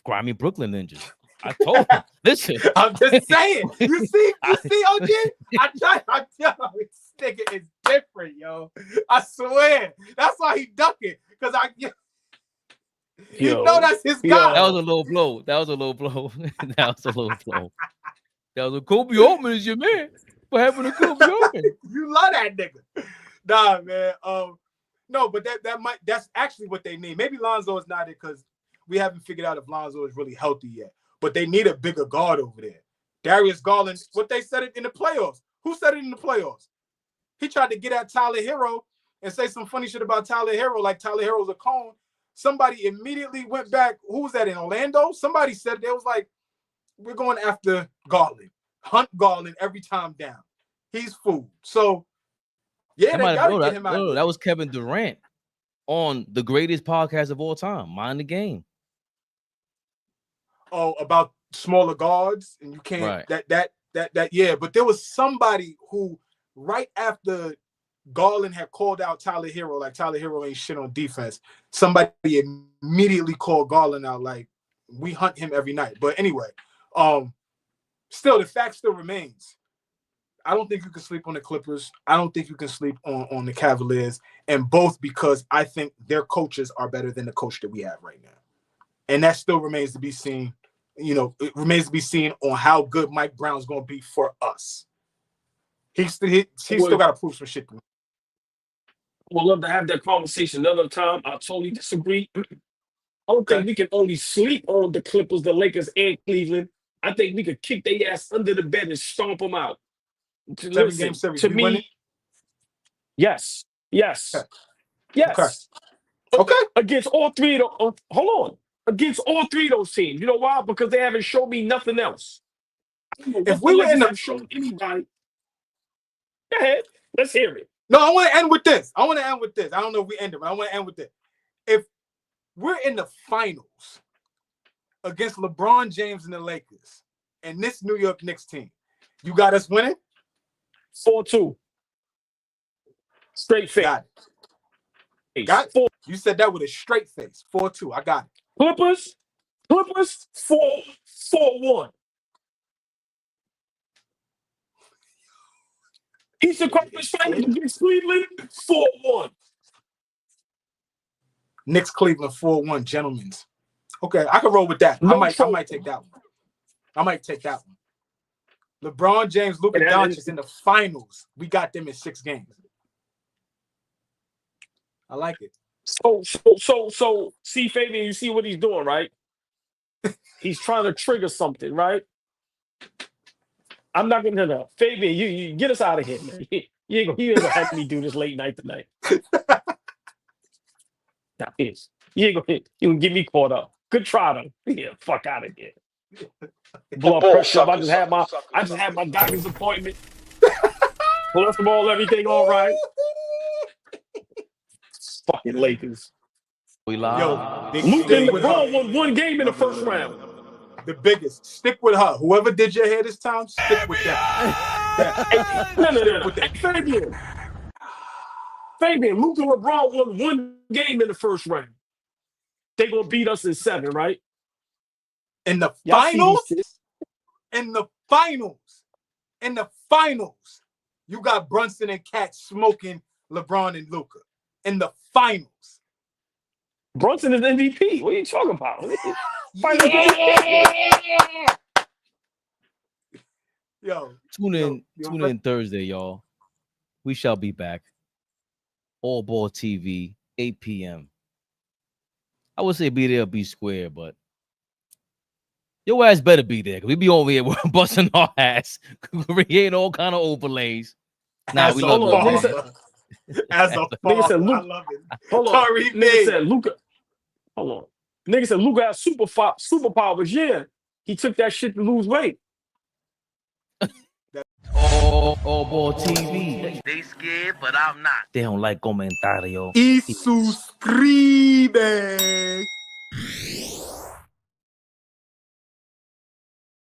grimy Brooklyn ninjas. I told him. Listen. I'm just saying. You see, OG? This nigga is different, yo. I swear. That's why he ducking. Because you know that's his guy. That was a low blow. That was a Kobe Altman is your man. What happened to Kobe Altman? You love that nigga. Nah, man. No, but that's actually what they need. Maybe Lonzo is not it because we haven't figured out if Lonzo is really healthy yet. But they need a bigger guard over there. Darius Garland, what they said it in the playoffs. Who said it in the playoffs? He tried to get at Tyler Hero and say some funny shit about Tyler Hero, like Tyler Hero's a cone. Somebody immediately went back. Who was that in Orlando? Somebody said they was like, we're going after Garland. Hunt Garland every time down. He's food. So, yeah, they got to get him out. That was Kevin Durant on the greatest podcast of all time, Mind the Game. Oh, about smaller guards, and you can't yeah. But there was somebody who right after Garland had called out Tyler Hero, like Tyler Hero ain't shit on defense. Somebody immediately called Garland out, like we hunt him every night. But anyway, still the fact still remains. I don't think you can sleep on the Clippers. I don't think you can sleep on the Cavaliers, and both because I think their coaches are better than the coach that we have right now. And that still remains to be seen. You know, it remains to be seen on how good Mike Brown's going to be for us. He's still got to prove some shit to me. would love to have that conversation another time. I totally disagree. I don't think we can only sleep on the Clippers, the Lakers, and Cleveland. I think we could kick their ass under the bed and stomp them out. 7-game series. To We win me, it? yes. Okay. Against all three of those, hold on. Against all three of those teams. You know why? Because they haven't shown me nothing else. If we were in the shown anybody, go ahead. Let's hear it. No, I want to end with this. I don't know if we end it, but I want to end with this. If we're in the finals against LeBron James and the Lakers and this New York Knicks team, you got us winning? 4-2. Straight face. Got it. You said that with a straight face. 4-2. I got it. Clippers 4-1. Eastern Conference Finals against Cleveland 4-1. Knicks Cleveland 4-1, gentlemen. Okay, I can roll with that. I might take that one. I might take that one. LeBron James, Luka Doncic in the finals. We got them in 6 games. I like it. So see, Fabian, you see what he's doing, right? He's trying to trigger something, right? I'm not gonna know. Fabian, you get us out of here, man. You ain't gonna have me do this late night tonight. Now, you gonna get me caught up. Good try though. Yeah, fuck out of here. Blood pressure up. I just had my doctor's appointment. Cholesterol, everything all right. Fucking Lakers. We live. Luka and LeBron won 1 game in the first round. The biggest. Stick with her. Whoever did your hair this time, stick with that. No. Fabian, Luka and LeBron won 1 game in the first round. They gonna beat us in 7, right? In the finals? In the finals. You got Brunson and Cat smoking LeBron and Luka. In the finals. Brunson is MVP. What are you talking about? Yo, tune in Thursday, y'all. We shall be back. AllBall TV, 8 p.m. I would say be there, be square, but your ass better be there. We be over here busting our ass, creating all kind of overlays. Nah, we love it. As a nigga said, Luka, I love it. Hold on. Nigga said Luka. Hold on. Nigga said Luka has superpowers. Yeah, he took that shit to lose weight. AllBall TV. They scared, but I'm not. They don't like comentario. Y suscribe.